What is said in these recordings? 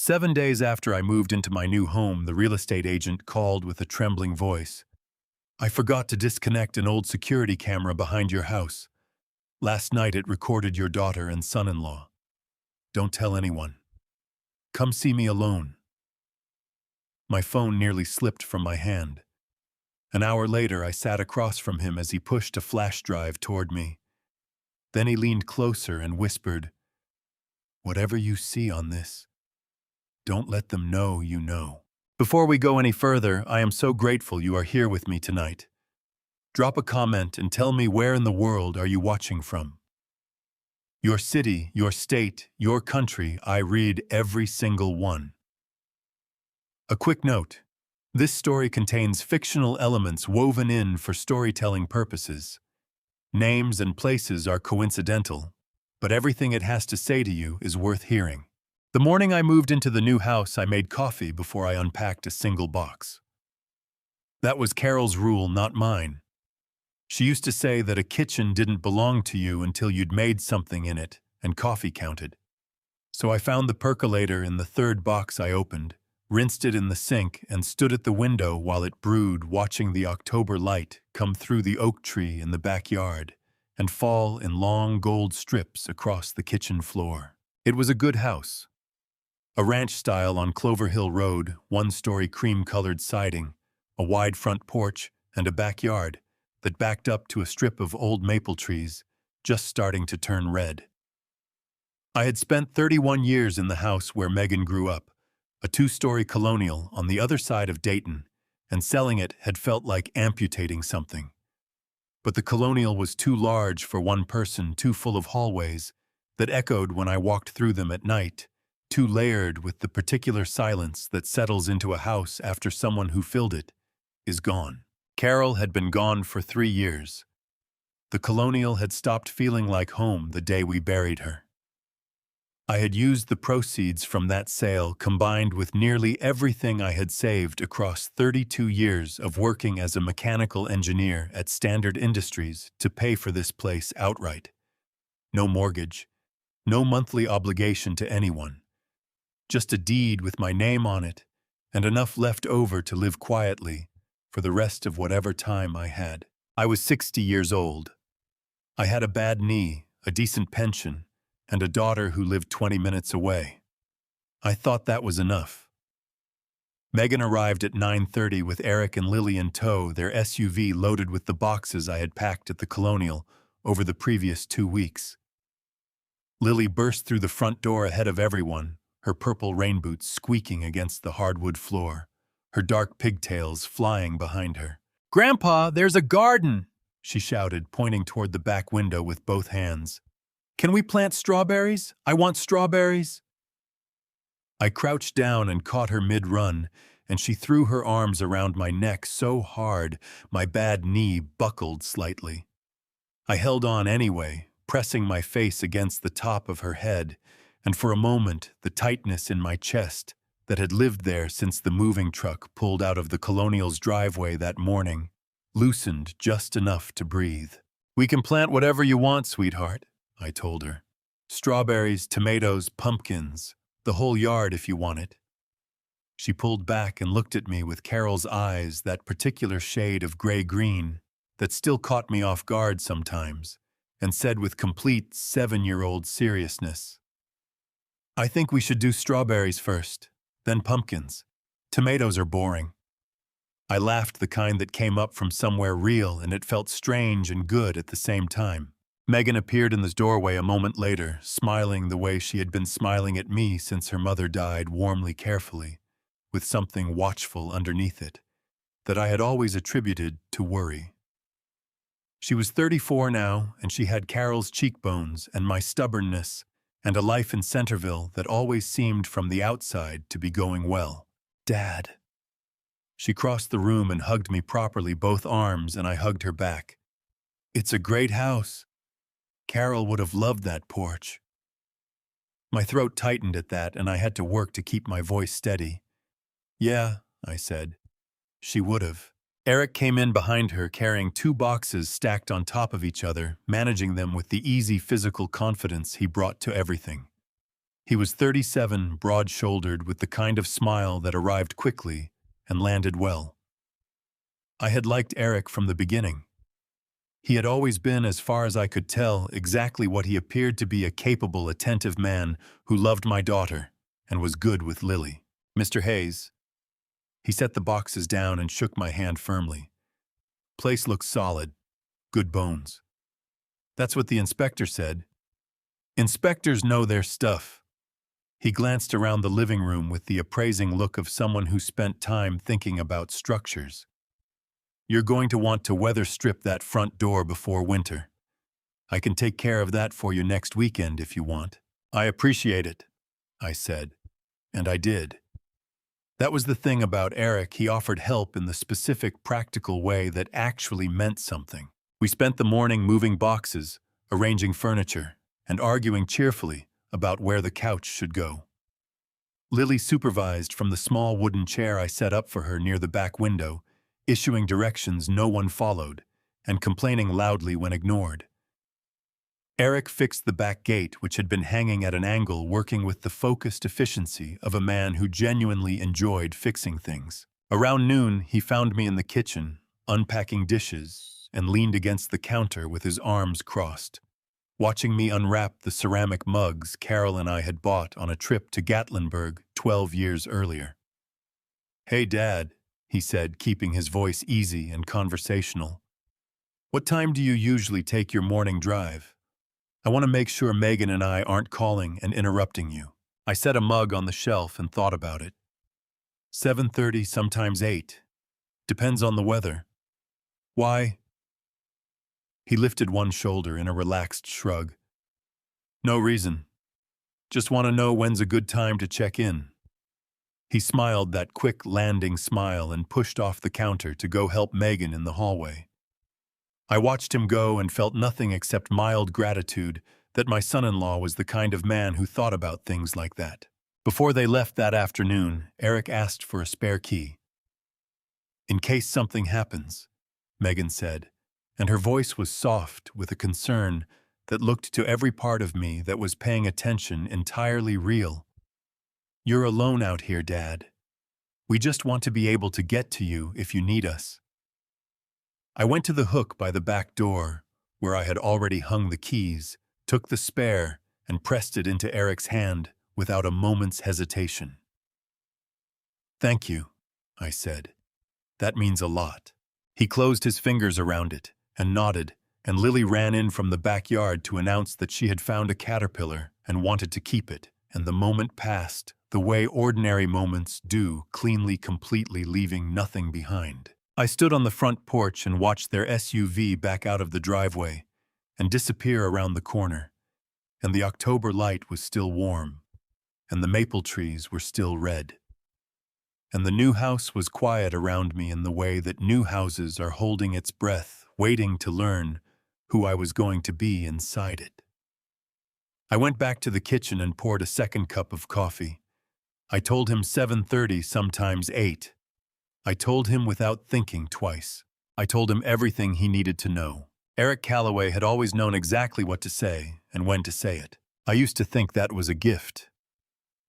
7 days after I moved into my new home, the real estate agent called with a trembling voice. I forgot to disconnect an old security camera behind your house. Last night it recorded your daughter and son-in-law. Don't tell anyone. Come see me alone. My phone nearly slipped from my hand. An hour later, I sat across from him as he pushed a flash drive toward me. Then he leaned closer and whispered, "Whatever you see on this, don't let them know you know." Before we go any further, I am so grateful you are here with me tonight. Drop a comment and tell me, where in the world are you watching from? Your city, your state, your country, I read every single one. A quick note. This story contains fictional elements woven in for storytelling purposes. Names and places are coincidental, but everything it has to say to you is worth hearing. The morning I moved into the new house, I made coffee before I unpacked a single box. That was Carol's rule, not mine. She used to say that a kitchen didn't belong to you until you'd made something in it, and coffee counted. So I found the percolator in the third box I opened, rinsed it in the sink, and stood at the window while it brewed, watching the October light come through the oak tree in the backyard and fall in long gold strips across the kitchen floor. It was a good house. A ranch style on Clover Hill Road, one-story cream-colored siding, a wide front porch, and a backyard that backed up to a strip of old maple trees just starting to turn red. I had spent 31 years in the house where Megan grew up, a two-story colonial on the other side of Dayton, and selling it had felt like amputating something. But the colonial was too large for one person, too full of hallways that echoed when I walked through them at night, too layered with the particular silence that settles into a house after someone who filled it is gone. Carol had been gone for 3 years. The colonial had stopped feeling like home the day we buried her. I had used the proceeds from that sale, combined with nearly everything I had saved across 32 years of working as a mechanical engineer at Standard Industries, to pay for this place outright. No mortgage, no monthly obligation to anyone. Just a deed with my name on it, and enough left over to live quietly for the rest of whatever time I had. I was 60 years old. I had a bad knee, a decent pension, and a daughter who lived 20 minutes away. I thought that was enough. Megan arrived at 9:30 with Eric and Lily in tow, their SUV loaded with the boxes I had packed at the Colonial over the previous 2 weeks. Lily burst through the front door ahead of everyone, her purple rain boots squeaking against the hardwood floor, her dark pigtails flying behind her. "Grandpa, there's a garden!" she shouted, pointing toward the back window with both hands. "Can we plant strawberries? I want strawberries." I crouched down and caught her mid-run, and she threw her arms around my neck so hard my bad knee buckled slightly. I held on anyway, pressing my face against the top of her head, and for a moment the tightness in my chest that had lived there since the moving truck pulled out of the Colonial's driveway that morning loosened just enough to breathe. "We can plant whatever you want, sweetheart," I told her. "Strawberries, tomatoes, pumpkins, the whole yard if you want it." She pulled back and looked at me with Carol's eyes, that particular shade of gray-green that still caught me off guard sometimes, and said with complete 7-year-old seriousness, "I think we should do strawberries first, then pumpkins. Tomatoes are boring." I laughed, the kind that came up from somewhere real, and it felt strange and good at the same time. Megan appeared in the doorway a moment later, smiling the way she had been smiling at me since her mother died, warmly, carefully, with something watchful underneath it that I had always attributed to worry. She was 34 now, and she had Carol's cheekbones and my stubbornness and a life in Centerville that always seemed from the outside to be going well. "Dad." She crossed the room and hugged me properly, both arms, and I hugged her back. "It's a great house. Carol would have loved that porch." My throat tightened at that, and I had to work to keep my voice steady. "Yeah," I said. "She would have." Eric came in behind her, carrying 2 boxes stacked on top of each other, managing them with the easy physical confidence he brought to everything. He was 37, broad-shouldered, with the kind of smile that arrived quickly and landed well. I had liked Eric from the beginning. He had always been, as far as I could tell, exactly what he appeared to be: a capable, attentive man who loved my daughter and was good with Lily. "Mr. Hayes." He set the boxes down and shook my hand firmly. "Place looks solid. Good bones." "That's what the inspector said." "Inspectors know their stuff." He glanced around the living room with the appraising look of someone who spent time thinking about structures. "You're going to want to weather strip that front door before winter. I can take care of that for you next weekend if you want." "I appreciate it," I said, and I did. That was the thing about Eric: he offered help in the specific, practical way that actually meant something. We spent the morning moving boxes, arranging furniture, and arguing cheerfully about where the couch should go. Lily supervised from the small wooden chair I set up for her near the back window, issuing directions no one followed, and complaining loudly when ignored. Eric fixed the back gate, which had been hanging at an angle, working with the focused efficiency of a man who genuinely enjoyed fixing things. Around noon, he found me in the kitchen, unpacking dishes, and leaned against the counter with his arms crossed, watching me unwrap the ceramic mugs Carol and I had bought on a trip to Gatlinburg 12 years earlier. "Hey, Dad," he said, keeping his voice easy and conversational. "What time do you usually take your morning drive? I want to make sure Megan and I aren't calling and interrupting you." I set a mug on the shelf and thought about it. 7:30, sometimes 8. Depends on the weather. "Why?" He lifted one shoulder in a relaxed shrug. "No reason. Just want to know when's a good time to check in." He smiled that quick landing smile and pushed off the counter to go help Megan in the hallway. I watched him go and felt nothing except mild gratitude that my son-in-law was the kind of man who thought about things like that. Before they left that afternoon, Eric asked for a spare key. "In case something happens," Megan said, and her voice was soft with a concern that looked to every part of me that was paying attention entirely real. "You're alone out here, Dad. We just want to be able to get to you if you need us." I went to the hook by the back door, where I had already hung the keys, took the spare, and pressed it into Eric's hand without a moment's hesitation. "Thank you," I said. "That means a lot." He closed his fingers around it and nodded, and Lily ran in from the backyard to announce that she had found a caterpillar and wanted to keep it, and the moment passed the way ordinary moments do, cleanly, completely, leaving nothing behind. I stood on the front porch and watched their SUV back out of the driveway and disappear around the corner, and the October light was still warm, and the maple trees were still red. And the new house was quiet around me in the way that new houses are holding its breath, waiting to learn who I was going to be inside it. I went back to the kitchen and poured a second cup of coffee. I told him 7:30, sometimes 8. I told him without thinking twice. I told him everything he needed to know. Eric Calloway had always known exactly what to say and when to say it. I used to think that was a gift.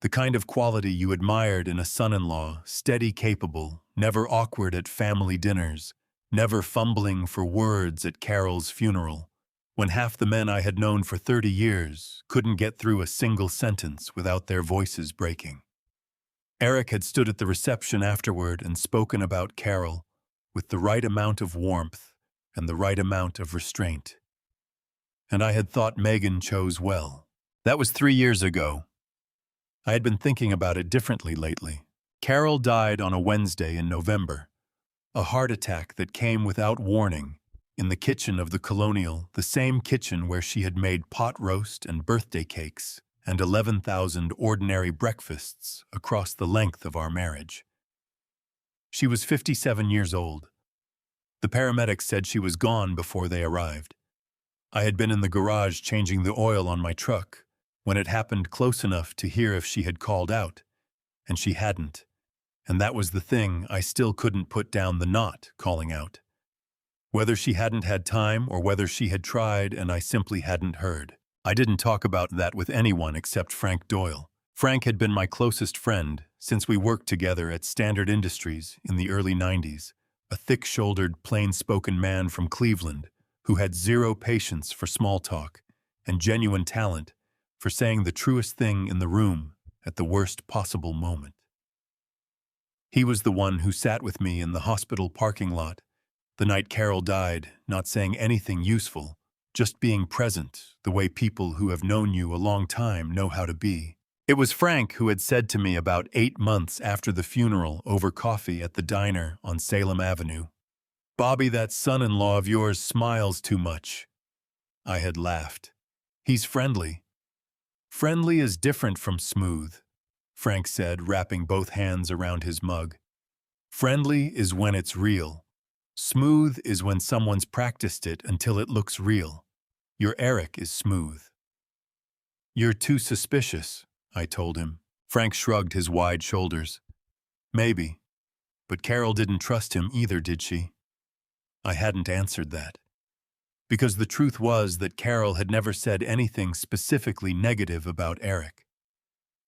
The kind of quality you admired in a son-in-law: steady, capable, never awkward at family dinners, never fumbling for words at Carol's funeral, when half the men I had known for 30 years couldn't get through a single sentence without their voices breaking. Eric had stood at the reception afterward and spoken about Carol with the right amount of warmth and the right amount of restraint. And I had thought Megan chose well. That was 3 years ago. I had been thinking about it differently lately. Carol died on a Wednesday in November, a heart attack that came without warning, in the kitchen of the Colonial, the same kitchen where she had made pot roast and birthday cakes and 11,000 ordinary breakfasts across the length of our marriage. She was 57 years old. The paramedics said she was gone before they arrived. I had been in the garage changing the oil on my truck when it happened close enough to hear if she had called out, and she hadn't. And that was the thing: I still couldn't put down the not calling out. Whether she hadn't had time or whether she had tried and I simply hadn't heard. I didn't talk about that with anyone except Frank Doyle. Frank had been my closest friend since we worked together at Standard Industries in the early 90s, a thick-shouldered, plain-spoken man from Cleveland who had zero patience for small talk and genuine talent for saying the truest thing in the room at the worst possible moment. He was the one who sat with me in the hospital parking lot the night Carol died, not saying anything useful, just being present, the way people who have known you a long time know how to be. It was Frank who had said to me about 8 months after the funeral over coffee at the diner on Salem Avenue, "Bobby, that son-in-law of yours smiles too much." I had laughed. "He's friendly." "Friendly is different from smooth," Frank said, wrapping both hands around his mug. "Friendly is when it's real. Smooth is when someone's practiced it until it looks real. Your Eric is smooth." "You're too suspicious," I told him. Frank shrugged his wide shoulders. "Maybe. But Carol didn't trust him either, did she?" I hadn't answered that. Because the truth was that Carol had never said anything specifically negative about Eric.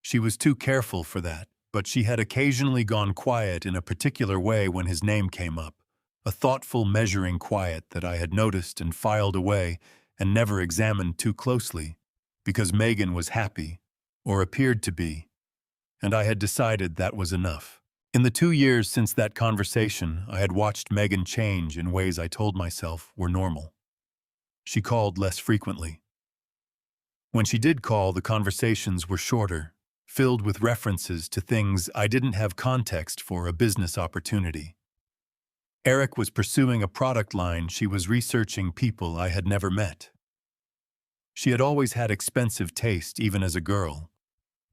She was too careful for that, but she had occasionally gone quiet in a particular way when his name came up, a thoughtful, measuring quiet that I had noticed and filed away and never examined too closely, because Megan was happy, or appeared to be, and I had decided that was enough. In the 2 years since that conversation, I had watched Megan change in ways I told myself were normal. She called less frequently. When she did call, the conversations were shorter, filled with references to things I didn't have context for: a business opportunity. Eric was pursuing a product line, she was researching people I had never met. She had always had expensive taste, even as a girl,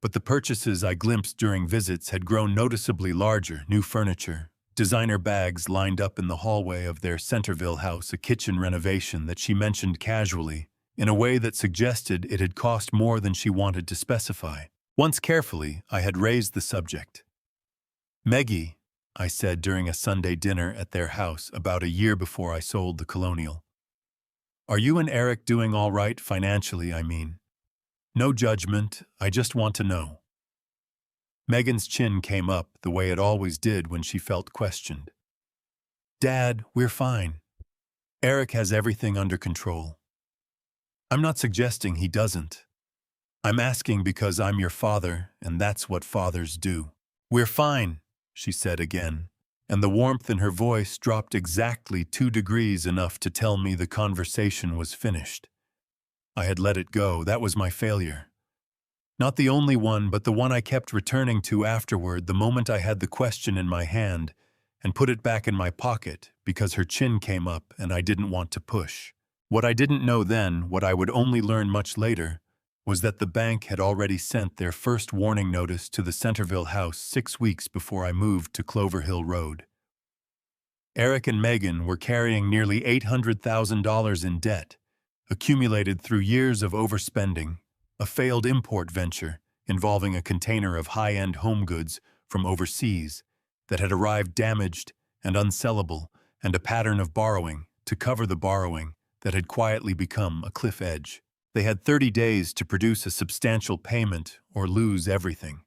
but the purchases I glimpsed during visits had grown noticeably larger: new furniture, designer bags lined up in the hallway of their Centerville house, a kitchen renovation that she mentioned casually, in a way that suggested it had cost more than she wanted to specify. Once carefully, I had raised the subject. "Meggie," I said during a Sunday dinner at their house about a year before I sold the Colonial, "are you and Eric doing all right financially, I mean? No judgment, I just want to know." Megan's chin came up the way it always did when she felt questioned. "Dad, we're fine. Eric has everything under control." "I'm not suggesting he doesn't. I'm asking because I'm your father, and that's what fathers do." "We're fine," she said again, and the warmth in her voice dropped exactly 2 degrees, enough to tell me the conversation was finished. I had let it go. That was my failure. Not the only one, but the one I kept returning to afterward the moment I had the question in my hand, and put it back in my pocket because her chin came up and I didn't want to push. What I didn't know then, what I would only learn much later, was that the bank had already sent their first warning notice to the Centerville house 6 weeks before I moved to Clover Hill Road. Eric and Megan were carrying nearly $800,000 in debt, accumulated through years of overspending, a failed import venture involving a container of high-end home goods from overseas that had arrived damaged and unsellable, and a pattern of borrowing to cover the borrowing that had quietly become a cliff edge. They had 30 days to produce a substantial payment or lose everything.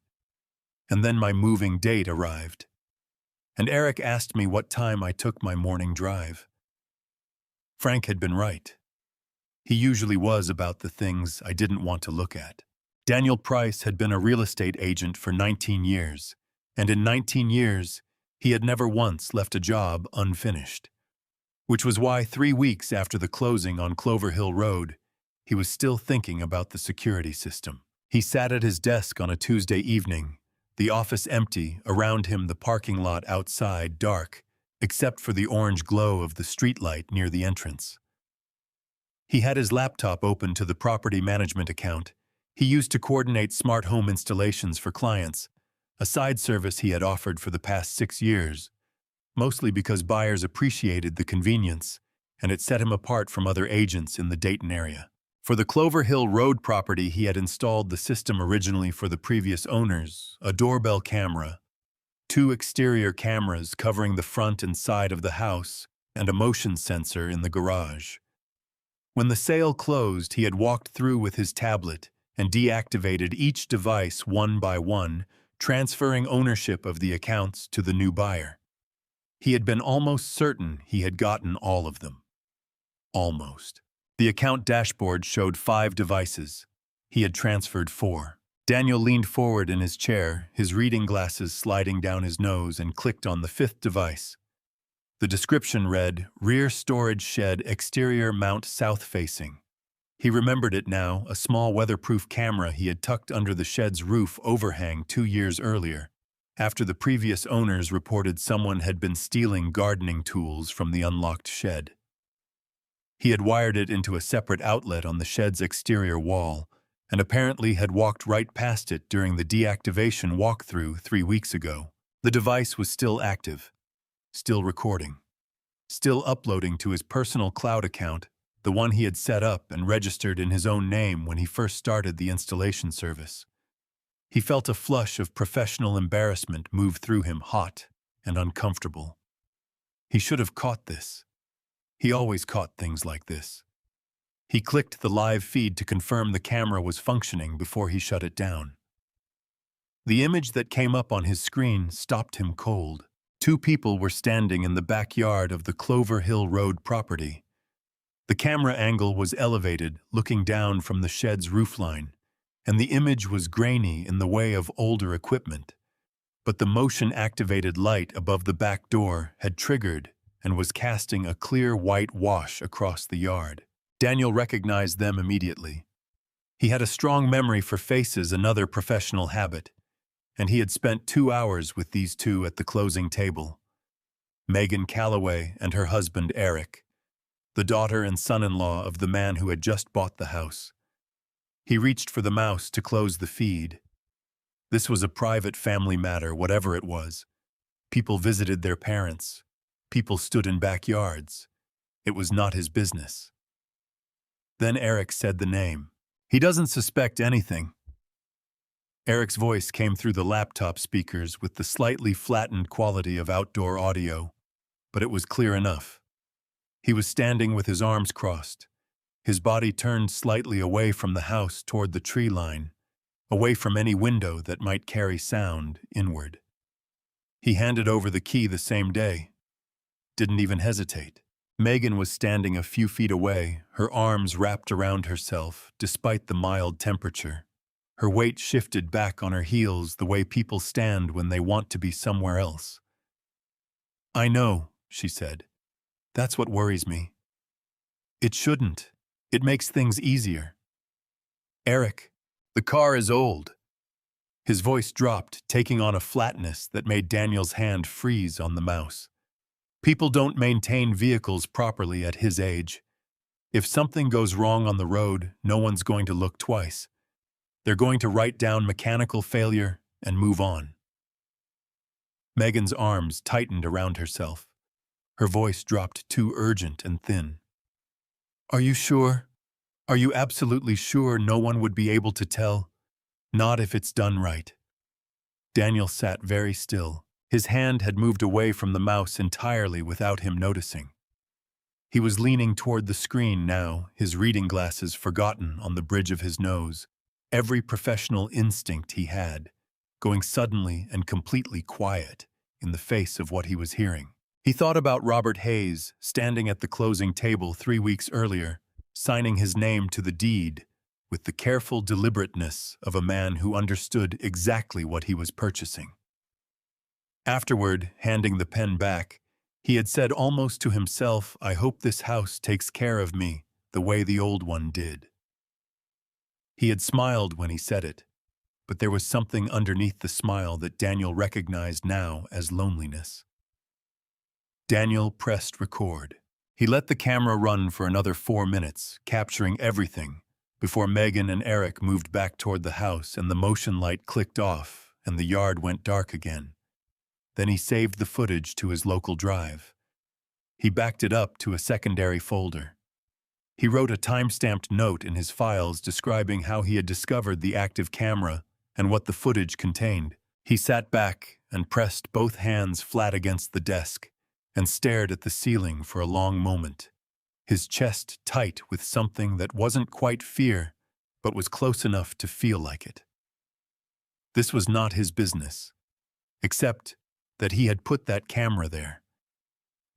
And then my moving date arrived. And Eric asked me what time I took my morning drive. Frank had been right. He usually was about the things I didn't want to look at. Daniel Price had been a real estate agent for 19 years, and in 19 years, he had never once left a job unfinished. Which was why 3 weeks after the closing on Clover Hill Road, he was still thinking about the security system. He sat at his desk on a Tuesday evening, the office empty, around him the parking lot outside dark, except for the orange glow of the streetlight near the entrance. He had his laptop open to the property management account he used to coordinate smart home installations for clients, a side service he had offered for the past 6 years, mostly because buyers appreciated the convenience, and it set him apart from other agents in the Dayton area. For the Clover Hill Road property, he had installed the system originally for the previous owners: a doorbell camera, 2 exterior cameras covering the front and side of the house, and a motion sensor in the garage. When the sale closed, he had walked through with his tablet and deactivated each device one by one, transferring ownership of the accounts to the new buyer. He had been almost certain he had gotten all of them. Almost. The account dashboard showed 5 devices. He had transferred 4. Daniel leaned forward in his chair, his reading glasses sliding down his nose, and clicked on the 5th device. The description read, "Rear storage shed, exterior mount south-facing." He remembered it now, a small weatherproof camera he had tucked under the shed's roof overhang 2 years earlier, after the previous owners reported someone had been stealing gardening tools from the unlocked shed. He had wired it into a separate outlet on the shed's exterior wall, and apparently had walked right past it during the deactivation walkthrough 3 weeks ago. The device was still active, still recording, still uploading to his personal cloud account, the one he had set up and registered in his own name when he first started the installation service. He felt a flush of professional embarrassment move through him, hot and uncomfortable. He should have caught this. He always caught things like this. He clicked the live feed to confirm the camera was functioning before he shut it down. The image that came up on his screen stopped him cold. 2 people were standing in the backyard of the Clover Hill Road property. The camera angle was elevated, looking down from the shed's roofline, and the image was grainy in the way of older equipment. But the motion-activated light above the back door had triggered and was casting a clear white wash across the yard. Daniel recognized them immediately. He had a strong memory for faces, another professional habit, and he had spent 2 hours with these 2 at the closing table. Megan Calloway and her husband Eric, the daughter and son-in-law of the man who had just bought the house. He reached for the mouse to close the feed. This was a private family matter, whatever it was. People visited their parents. People stood in backyards. It was not his business. Then Eric said the name. "He doesn't suspect anything." Eric's voice came through the laptop speakers with the slightly flattened quality of outdoor audio, but it was clear enough. He was standing with his arms crossed, his body turned slightly away from the house toward the tree line, away from any window that might carry sound inward. He handed over the key the same day. Didn't even hesitate. Megan was standing a few feet away, her arms wrapped around herself, despite the mild temperature. Her weight shifted back on her heels the way people stand when they want to be somewhere else. "I know," she said. "That's what worries me." "It shouldn't. It makes things easier." "Eric, the car is old." His voice dropped, taking on a flatness that made Daniel's hand freeze on the mouse. People don't maintain vehicles properly at his age. If something goes wrong on the road, no one's going to look twice. They're going to write down mechanical failure and move on. Megan's arms tightened around herself. Her voice dropped too urgent and thin. "Are you sure? Are you absolutely sure no one would be able to tell? Not if it's done right." Daniel sat very still. His hand had moved away from the mouse entirely without him noticing. He was leaning toward the screen now, his reading glasses forgotten on the bridge of his nose, every professional instinct he had, going suddenly and completely quiet in the face of what he was hearing. He thought about Robert Hayes, standing at the closing table 3 weeks earlier, signing his name to the deed with the careful deliberateness of a man who understood exactly what he was purchasing. Afterward, handing the pen back, he had said almost to himself, "I hope this house takes care of me the way the old one did." He had smiled when he said it, but there was something underneath the smile that Daniel recognized now as loneliness. Daniel pressed record. He let the camera run for another 4 minutes, capturing everything, before Megan and Eric moved back toward the house and the motion light clicked off and the yard went dark again. Then he saved the footage to his local drive. He backed it up to a secondary folder. He wrote a time-stamped note in his files describing how he had discovered the active camera and what the footage contained. He sat back and pressed both hands flat against the desk and stared at the ceiling for a long moment. his chest tight with something that wasn't quite fear, but was close enough to feel like it. This was not his business, except that he had put that camera there,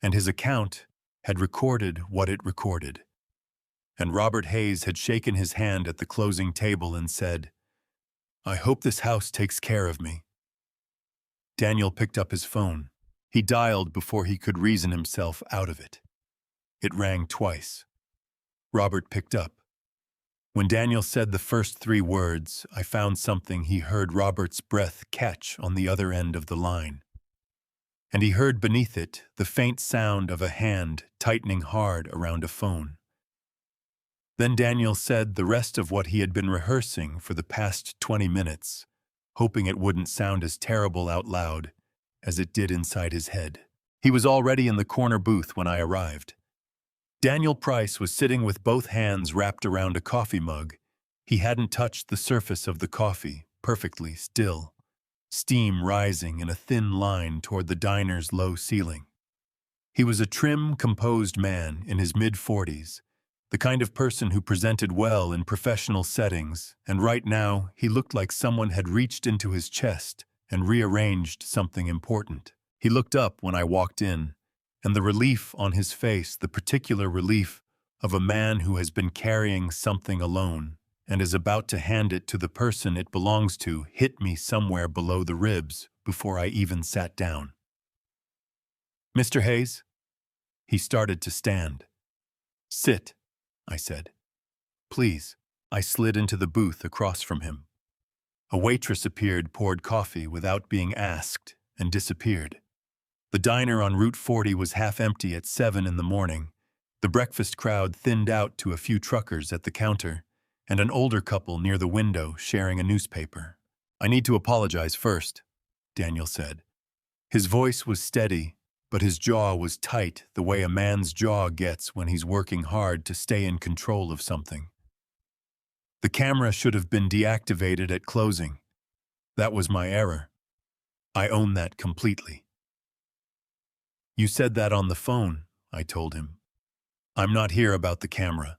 and his account had recorded what it recorded. And Robert Hayes had shaken his hand at the closing table and said, "I hope this house takes care of me." Daniel picked up his phone. He dialed before he could reason himself out of it. It rang twice. Robert picked up. When Daniel said the first 3 words, I found something he heard Robert's breath catch on the other end of the line. And he heard beneath it the faint sound of a hand tightening hard around a phone. Then Daniel said the rest of what he had been rehearsing for the past 20 minutes, hoping it wouldn't sound as terrible out loud as it did inside his head. He was already in the corner booth when I arrived. Daniel Price was sitting with both hands wrapped around a coffee mug. He hadn't touched the surface of the coffee, perfectly still, steam rising in a thin line toward the diner's low ceiling. He was a trim, composed man in his mid-40s, the kind of person who presented well in professional settings, and right now he looked like someone had reached into his chest and rearranged something important. He looked up when I walked in, and the relief on his face, the particular relief of a man who has been carrying something alone and is about to hand it to the person it belongs to, hit me somewhere below the ribs before I even sat down. "Mr. Hayes?" He started to stand. "Sit," I said. "Please." I slid into the booth across from him. A waitress appeared, poured coffee without being asked, and disappeared. The diner on Route 40 was half empty at 7 in the morning. The breakfast crowd thinned out to a few truckers at the counter, and an older couple near the window sharing a newspaper. "I need to apologize first," Daniel said. His voice was steady, but his jaw was tight the way a man's jaw gets when he's working hard to stay in control of something. "The camera should have been deactivated at closing. That was my error. I own that completely." "You said that on the phone," I told him. "I'm not here about the camera."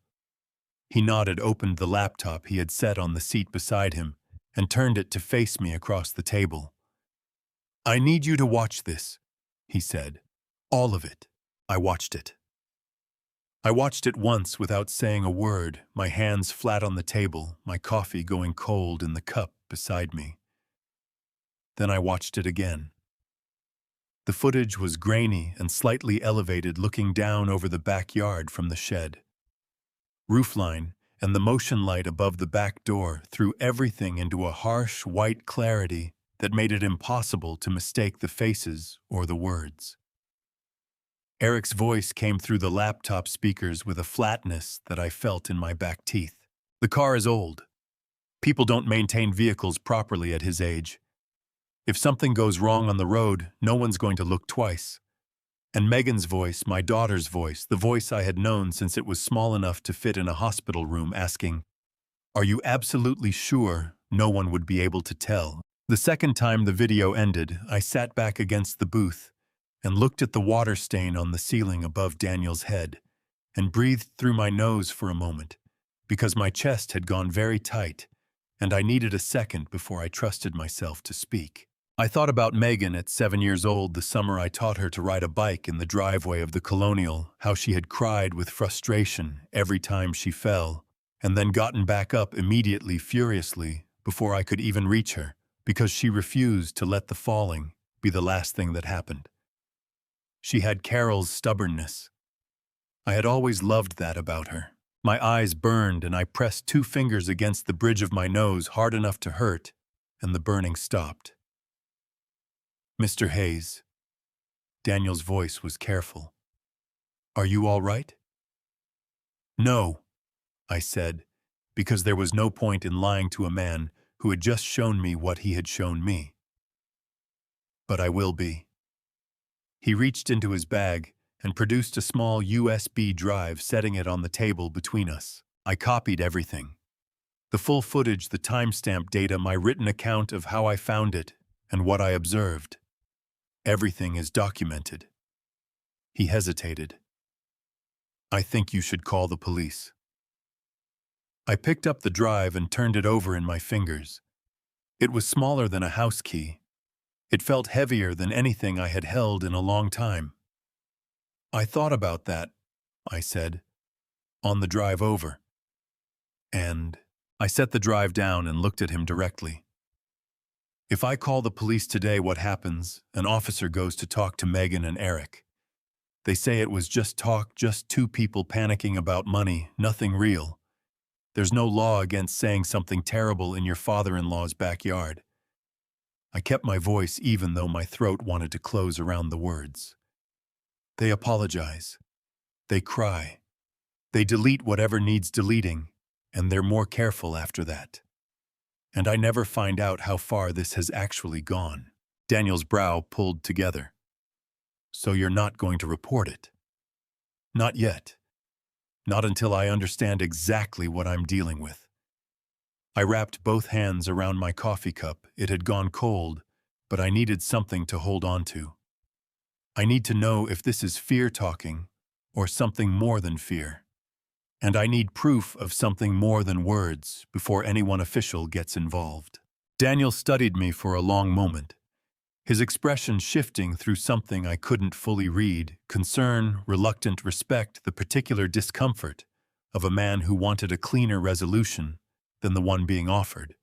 He nodded, opened the laptop he had set on the seat beside him, and turned it to face me across the table. "I need you to watch this," he said. "All of it." I watched it. I watched it once without saying a word, my hands flat on the table, my coffee going cold in the cup beside me. Then I watched it again. The footage was grainy and slightly elevated, looking down over the backyard from the shed. Roofline and the motion light above the back door threw everything into a harsh white clarity that made it impossible to mistake the faces or the words. Eric's voice came through the laptop speakers with a flatness that I felt in my back teeth. "The car is old. People don't maintain vehicles properly at his age. If something goes wrong on the road, no one's going to look twice." And Megan's voice, my daughter's voice, the voice I had known since it was small enough to fit in a hospital room, asking, "Are you absolutely sure no one would be able to tell?" The second time the video ended, I sat back against the booth and looked at the water stain on the ceiling above Daniel's head, and breathed through my nose for a moment, because my chest had gone very tight, and I needed a second before I trusted myself to speak. I thought about Megan at 7 years old, the summer I taught her to ride a bike in the driveway of the Colonial, how she had cried with frustration every time she fell, and then gotten back up immediately furiously before I could even reach her, because she refused to let the falling be the last thing that happened. She had Carol's stubbornness. I had always loved that about her. My eyes burned, and I pressed 2 fingers against the bridge of my nose hard enough to hurt, and the burning stopped. "Mr. Hayes." Daniel's voice was careful. "Are you all right?" "No," I said, because there was no point in lying to a man who had just shown me what he had shown me. "But I will be." He reached into his bag and produced a small USB drive, setting it on the table between us. I copied everything. The full footage, the timestamp data, my written account of how I found it, and what I observed. Everything is documented. He hesitated. I think you should call the police. I picked up the drive and turned it over in my fingers. It was smaller than a house key. It felt heavier than anything I had held in a long time. I thought about that, I said, on the drive over. And I set the drive down and looked at him directly. If I call the police today, what happens? An officer goes to talk to Megan and Eric. They say it was just talk, just two people panicking about money, nothing real. There's no law against saying something terrible in your father-in-law's backyard. I kept my voice even though my throat wanted to close around the words. They apologize. They cry. They delete whatever needs deleting, and they're more careful after that. And I never find out how far this has actually gone. Daniel's brow pulled together. So you're not going to report it? Not yet. Not until I understand exactly what I'm dealing with. I wrapped both hands around my coffee cup. It had gone cold, but I needed something to hold on to. I need to know if this is fear talking or something more than fear. And I need proof of something more than words before anyone official gets involved. Daniel studied me for a long moment, his expression shifting through something I couldn't fully read: concern, reluctant respect, the particular discomfort of a man who wanted a cleaner resolution than the one being offered.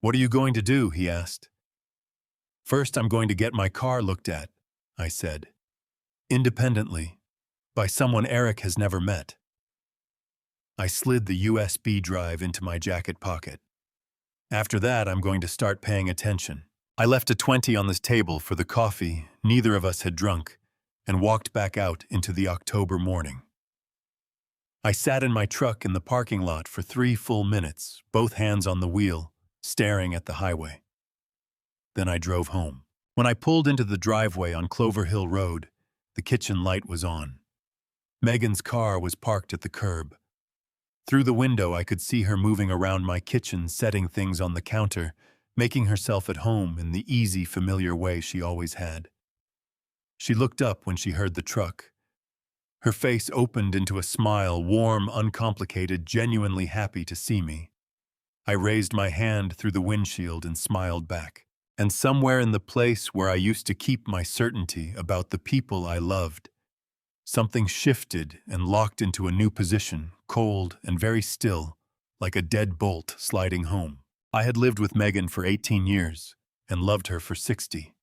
What are you going to do? He asked. First, I'm going to get my car looked at, I said. Independently, by someone Eric has never met. I slid the USB drive into my jacket pocket. After that, I'm going to start paying attention. I left a 20 on the table for the coffee neither of us had drunk and walked back out into the October morning. I sat in my truck in the parking lot for 3 full minutes, both hands on the wheel, staring at the highway. Then I drove home. When I pulled into the driveway on Clover Hill Road, the kitchen light was on. Megan's car was parked at the curb. Through the window, I could see her moving around my kitchen, setting things on the counter, making herself at home in the easy, familiar way she always had. She looked up when she heard the truck. Her face opened into a smile, warm, uncomplicated, genuinely happy to see me. I raised my hand through the windshield and smiled back. And somewhere in the place where I used to keep my certainty about the people I loved, something shifted and locked into a new position, cold and very still, like a dead bolt sliding home. I had lived with Megan for 18 years and loved her for 60.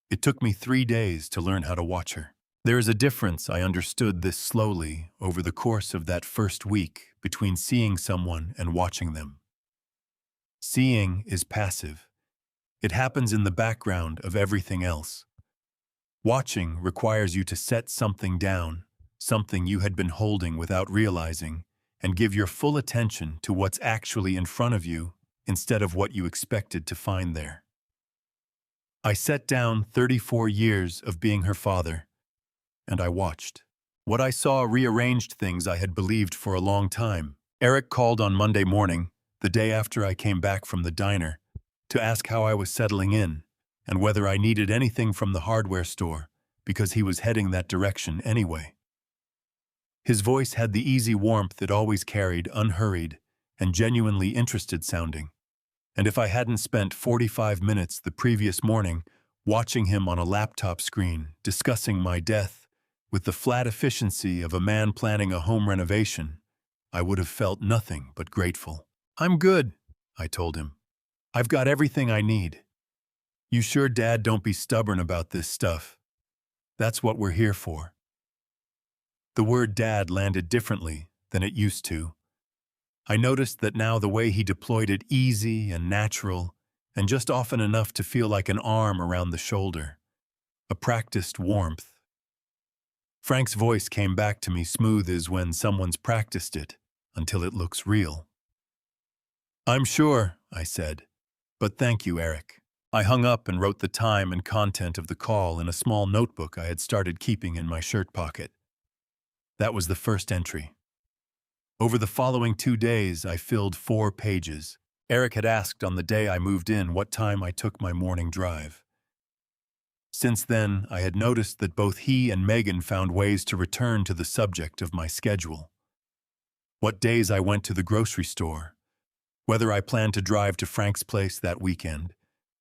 It took me 3 days to learn how to watch her. There is a difference. I understood this slowly over the course of that first week between seeing someone and watching them. Seeing is passive. It happens in the background of everything else. Watching requires you to set something down, something you had been holding without realizing, and give your full attention to what's actually in front of you instead of what you expected to find there. I set down 34 years of being her father, and I watched. What I saw rearranged things I had believed for a long time. Eric called on Monday morning, the day after I came back from the diner, to ask how I was settling in and whether I needed anything from the hardware store, because he was heading that direction anyway. His voice had the easy warmth it always carried, unhurried and genuinely interested sounding. And if I hadn't spent 45 minutes the previous morning watching him on a laptop screen discussing my death with the flat efficiency of a man planning a home renovation, I would have felt nothing but grateful. I'm good, I told him. I've got everything I need. You sure, Dad? Don't be stubborn about this stuff. That's what we're here for. The word Dad landed differently than it used to. I noticed that now the way he deployed it, easy and natural, and just often enough to feel like an arm around the shoulder. A practiced warmth. Frank's voice came back to me smooth as when someone's practiced it until it looks real. I'm sure, I said, but thank you, Eric. I hung up and wrote the time and content of the call in a small notebook I had started keeping in my shirt pocket. That was the first entry. Over the following 2 days, I filled 4 pages. Eric had asked on the day I moved in what time I took my morning drive. Since then, I had noticed that both he and Megan found ways to return to the subject of my schedule. What days I went to the grocery store, whether I planned to drive to Frank's place that weekend,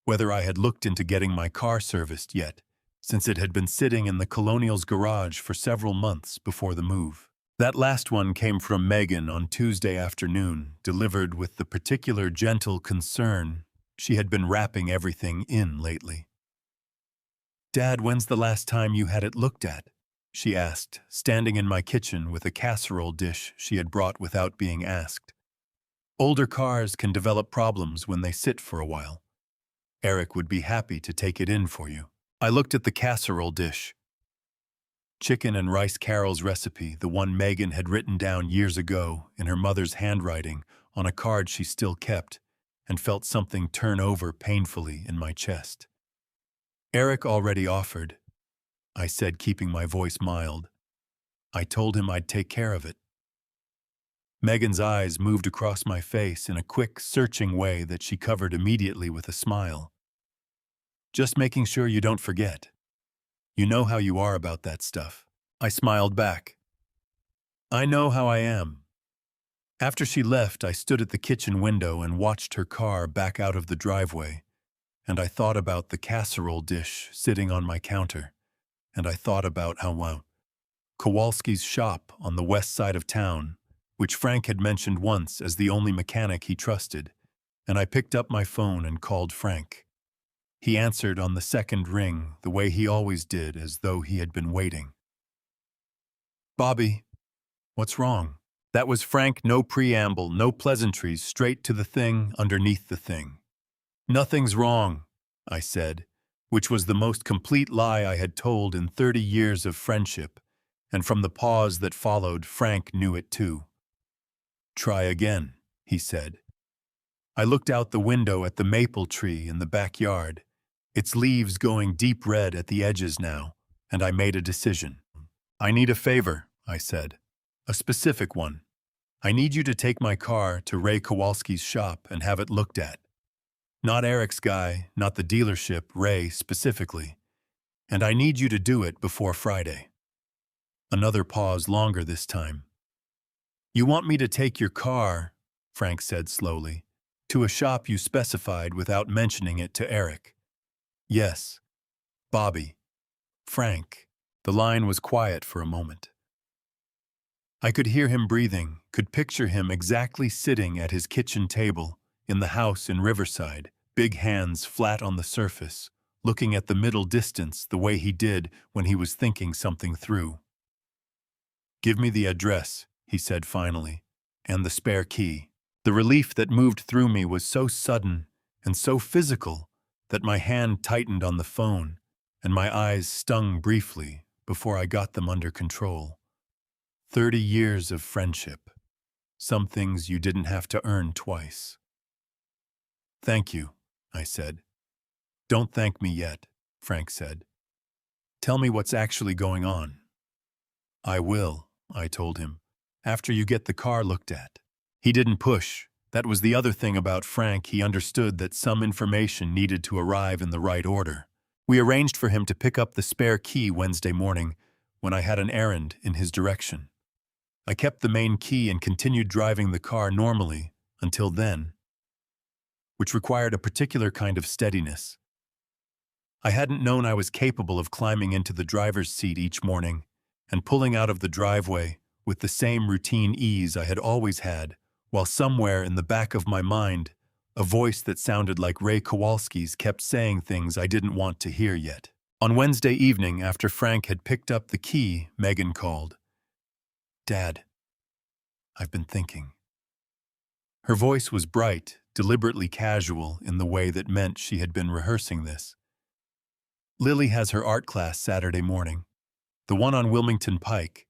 whether I had looked into getting my car serviced yet, since it had been sitting in the Colonial's garage for several months before the move. That last one came from Megan on Tuesday afternoon, delivered with the particular gentle concern she had been wrapping everything in lately. "Dad, when's the last time you had it looked at?" she asked, standing in my kitchen with a casserole dish she had brought without being asked. "Older cars can develop problems when they sit for a while. Eric would be happy to take it in for you." I looked at the casserole dish. Chicken and rice Carol's recipe, the one Megan had written down years ago in her mother's handwriting on a card she still kept, and felt something turn over painfully in my chest. "Eric already offered," I said, keeping my voice mild. "I told him I'd take care of it." Megan's eyes moved across my face in a quick, searching way that she covered immediately with a smile. "Just making sure you don't forget. You know how you are about that stuff." I smiled back. "I know how I am." After she left, I stood at the kitchen window and watched her car back out of the driveway, and I thought about the casserole dish sitting on my counter, and I thought about how Kowalski's shop on the west side of town, which Frank had mentioned once as the only mechanic he trusted, and I picked up my phone and called Frank. He answered on the second ring the way he always did, as though he had been waiting. "Bobby, what's wrong?" That was Frank, no preamble, no pleasantries, straight to the thing underneath the thing. "Nothing's wrong," I said, which was the most complete lie I had told in 30 years of friendship, and from the pause that followed, Frank knew it too. "Try again," he said. I looked out the window at the maple tree in the backyard, its leaves going deep red at the edges now, and I made a decision. "I need a favor," I said. "A specific one. I need you to take my car to Ray Kowalski's shop and have it looked at. Not Eric's guy, not the dealership, Ray specifically. And I need you to do it before Friday." Another pause, longer this time. "You want me to take your car," Frank said slowly, "to a shop you specified without mentioning it to Eric?" "Yes. Bobby. Frank." The line was quiet for a moment. I could hear him breathing, could picture him exactly sitting at his kitchen table in the house in Riverside, big hands flat on the surface, looking at the middle distance the way he did when he was thinking something through. "Give me the address," he said finally, "and the spare key." The relief that moved through me was so sudden and so physical that my hand tightened on the phone and my eyes stung briefly before I got them under control. 30 years of friendship. Some things you didn't have to earn twice. "Thank you," I said. "Don't thank me yet," Frank said. "Tell me what's actually going on." "I will," I told him, "after you get the car looked at." He didn't push. That was the other thing about Frank. He understood that some information needed to arrive in the right order. We arranged for him to pick up the spare key Wednesday morning when I had an errand in his direction. I kept the main key and continued driving the car normally until then, which required a particular kind of steadiness. I hadn't known I was capable of climbing into the driver's seat each morning and pulling out of the driveway with the same routine ease I had always had, while somewhere in the back of my mind, a voice that sounded like Ray Kowalski's kept saying things I didn't want to hear yet. On Wednesday evening, after Frank had picked up the key, Megan called. "Dad, I've been thinking." Her voice was bright, deliberately casual in the way that meant she had been rehearsing this. "Lily has her art class Saturday morning, the one on Wilmington Pike.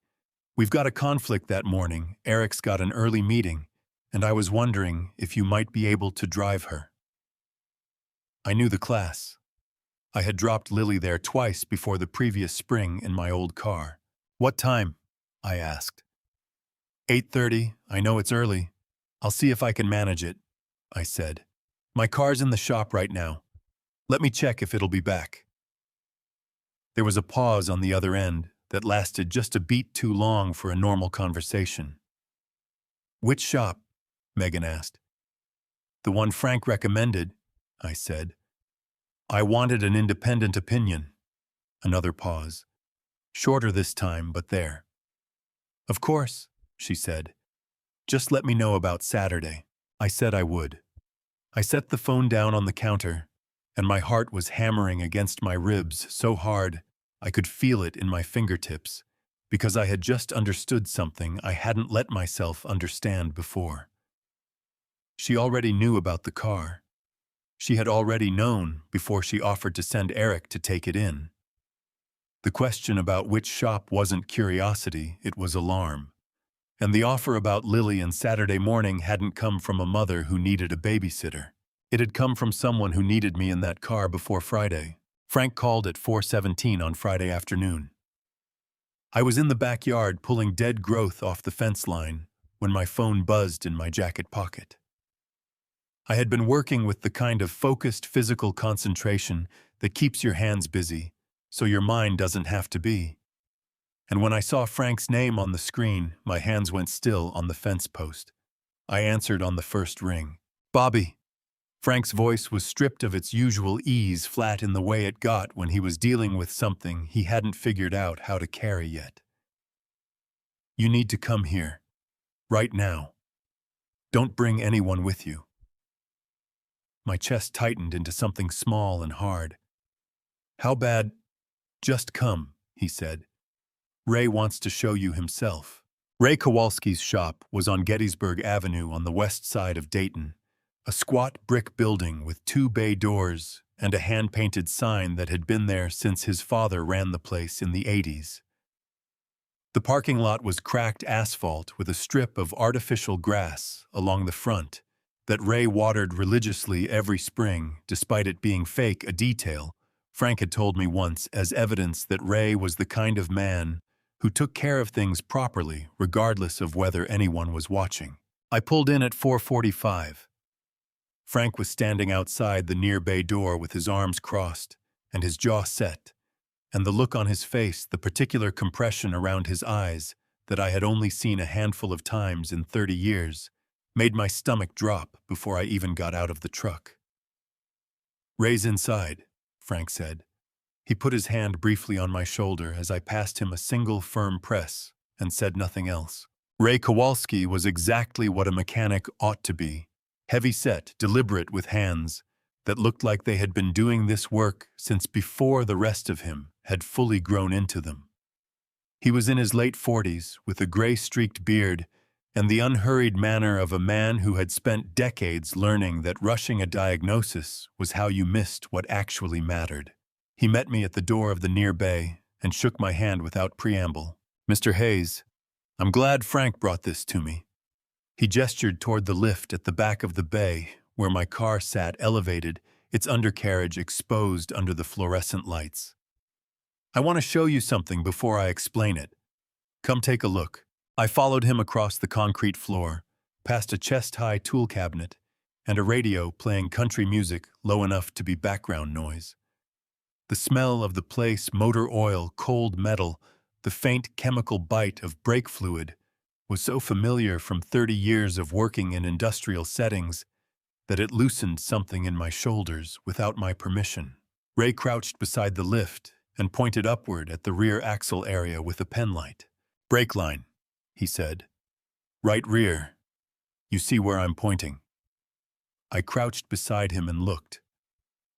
We've got a conflict that morning. Eric's got an early meeting, and I was wondering if you might be able to drive her." I knew the class. I had dropped Lily there twice before the previous spring in my old car. "What time?" I asked. 8:30. I know it's early. I'll see if I can manage it," I said. "My car's in the shop right now. Let me check if it'll be back." There was a pause on the other end that lasted just a beat too long for a normal conversation. "Which shop?" Megan asked. "The one Frank recommended," I said. "I wanted an independent opinion." Another pause. Shorter this time, but there. "Of course," she said. "Just let me know about Saturday." I said I would. I set the phone down on the counter, and my heart was hammering against my ribs so hard I could feel it in my fingertips, because I had just understood something I hadn't let myself understand before. She already knew about the car. She had already known before she offered to send Eric to take it in. The question about which shop wasn't curiosity, it was alarm. And the offer about Lily and Saturday morning hadn't come from a mother who needed a babysitter. It had come from someone who needed me in that car before Friday. Frank called at 4:17 on Friday afternoon. I was in the backyard pulling dead growth off the fence line when my phone buzzed in my jacket pocket. I had been working with the kind of focused physical concentration that keeps your hands busy, so your mind doesn't have to be. And when I saw Frank's name on the screen, my hands went still on the fence post. I answered on the first ring. "Bobby." Frank's voice was stripped of its usual ease, flat in the way it got when he was dealing with something he hadn't figured out how to carry yet. "You need to come here. Right now. Don't bring anyone with you." My chest tightened into something small and hard. "How bad?" "Just come," he said. "Ray wants to show you himself." Ray Kowalski's shop was on Gettysburg Avenue on the west side of Dayton, a squat brick building with 2 bay doors and a hand-painted sign that had been there since his father ran the place in the 80s. The parking lot was cracked asphalt with a strip of artificial grass along the front that Ray watered religiously every spring, despite it being fake, a detail Frank had told me once as evidence that Ray was the kind of man who took care of things properly regardless of whether anyone was watching. I pulled in at 4:45. Frank was standing outside the near bay door with his arms crossed and his jaw set, and the look on his face, the particular compression around his eyes that I had only seen a handful of times in 30 years, made my stomach drop before I even got out of the truck. "Ray's inside," Frank said. He put his hand briefly on my shoulder as I passed him a single firm press and said nothing else. Ray Kowalski was exactly what a mechanic ought to be, heavy-set, deliberate with hands that looked like they had been doing this work since before the rest of him had fully grown into them. He was in his late 40s with a gray-streaked beard and the unhurried manner of a man who had spent decades learning that rushing a diagnosis was how you missed what actually mattered. He met me at the door of the near bay and shook my hand without preamble. "Mr. Hayes, I'm glad Frank brought this to me." He gestured toward the lift at the back of the bay where my car sat elevated, its undercarriage exposed under the fluorescent lights. "I want to show you something before I explain it. Come take a look." I followed him across the concrete floor, past a chest-high tool cabinet and a radio playing country music low enough to be background noise. The smell of the place, motor oil, cold metal, the faint chemical bite of brake fluid, was so familiar from 30 years of working in industrial settings that it loosened something in my shoulders without my permission. Ray crouched beside the lift and pointed upward at the rear axle area with a penlight. "Brake line," he said. "Right rear. You see where I'm pointing." I crouched beside him and looked.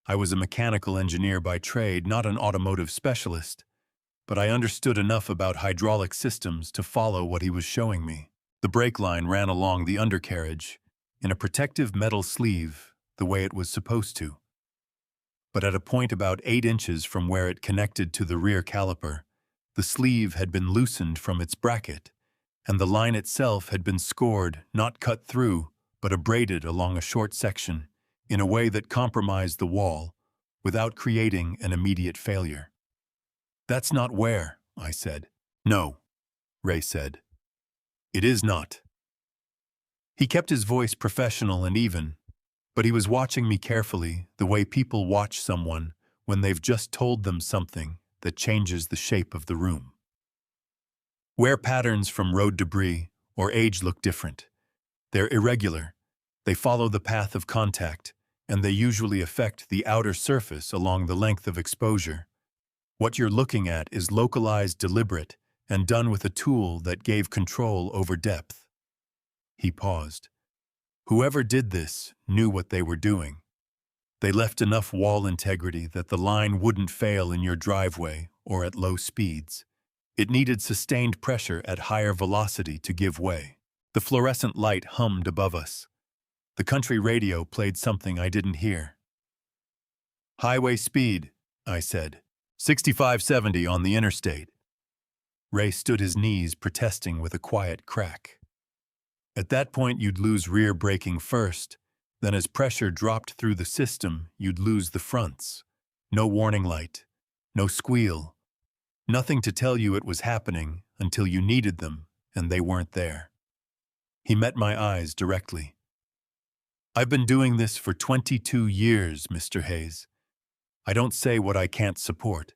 I was a mechanical engineer by trade, not an automotive specialist, but I understood enough about hydraulic systems to follow what he was showing me. The brake line ran along the undercarriage, in a protective metal sleeve, the way it was supposed to. But at a point about 8 inches from where it connected to the rear caliper, the sleeve had been loosened from its bracket, and the line itself had been scored, not cut through, but abraded along a short section, in a way that compromised the wall, without creating an immediate failure. "That's not where," I said. "No," Ray said. "It is not." He kept his voice professional and even, but he was watching me carefully, the way people watch someone when they've just told them something that changes the shape of the room. Wear patterns from road debris or age look different. They're irregular, they follow the path of contact, and they usually affect the outer surface along the length of exposure. What you're looking at is localized, deliberate, and done with a tool that gave control over depth. He paused. Whoever did this knew what they were doing. They left enough wall integrity that the line wouldn't fail in your driveway or at low speeds. It needed sustained pressure at higher velocity to give way. The fluorescent light hummed above us. The country radio played something I didn't hear. "Highway speed," I said. 65-70 on the interstate. Ray stood his knees, protesting with a quiet crack. At that point, you'd lose rear braking first. Then as pressure dropped through the system, you'd lose the fronts. No warning light, no squeal. Nothing to tell you it was happening until you needed them, and they weren't there. He met my eyes directly. "I've been doing this for 22 years, Mr. Hayes. I don't say what I can't support.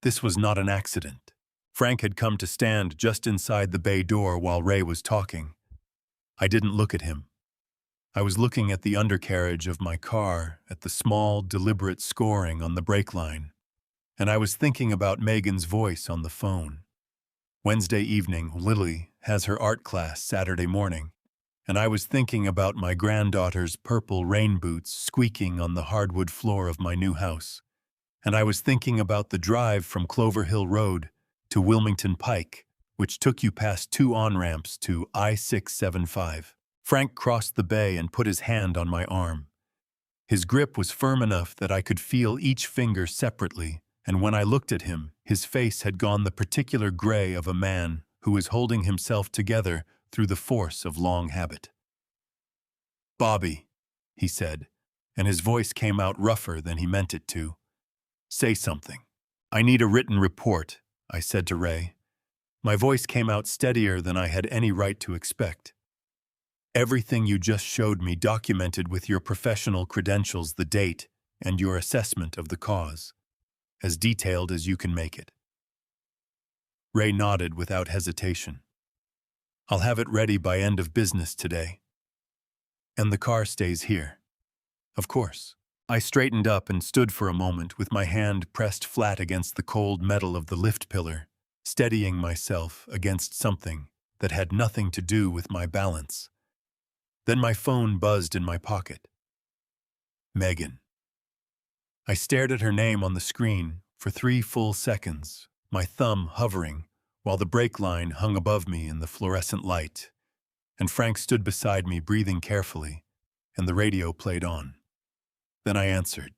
This was not an accident." Frank had come to stand just inside the bay door while Ray was talking. I didn't look at him. I was looking at the undercarriage of my car, at the small, deliberate scoring on the brake line, and I was thinking about Megan's voice on the phone. Wednesday evening, Lily has her art class Saturday morning, and I was thinking about my granddaughter's purple rain boots squeaking on the hardwood floor of my new house, and I was thinking about the drive from Clover Hill Road to Wilmington Pike, which took you past 2 on-ramps to I-675. Frank crossed the bay and put his hand on my arm. His grip was firm enough that I could feel each finger separately, and when I looked at him, his face had gone the particular gray of a man who is holding himself together through the force of long habit. "Bobby," he said, and his voice came out rougher than he meant it to. "Say something." "I need a written report," I said to Ray. My voice came out steadier than I had any right to expect. "Everything you just showed me documented with your professional credentials, the date, and your assessment of the cause. As detailed as you can make it." Ray nodded without hesitation. "I'll have it ready by end of business today." "And the car stays here?" "Of course." I straightened up and stood for a moment with my hand pressed flat against the cold metal of the lift pillar, steadying myself against something that had nothing to do with my balance. Then my phone buzzed in my pocket. Megan. I stared at her name on the screen for 3 full seconds, my thumb hovering, while the brake line hung above me in the fluorescent light, and Frank stood beside me breathing carefully, and the radio played on. Then I answered.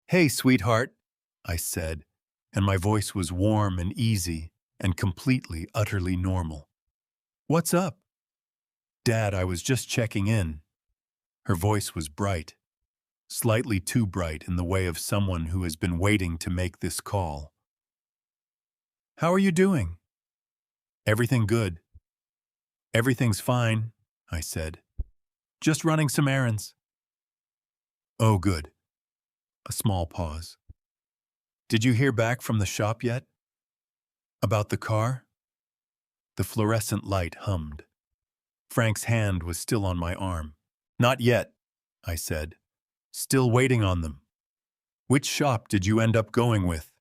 "Hey, sweetheart," I said, and my voice was warm and easy and completely, utterly normal. "What's up?" "Dad, I was just checking in." Her voice was bright, slightly too bright in the way of someone who has been waiting to make this call. "How are you doing?" "Everything good." "Everything's fine," I said. "Just running some errands." "Oh, good." A small pause. "Did you hear back from the shop yet?" "About the car?" The fluorescent light hummed. Frank's hand was still on my arm. "Not yet," I said. "Still waiting on them." "Which shop did you end up going with?"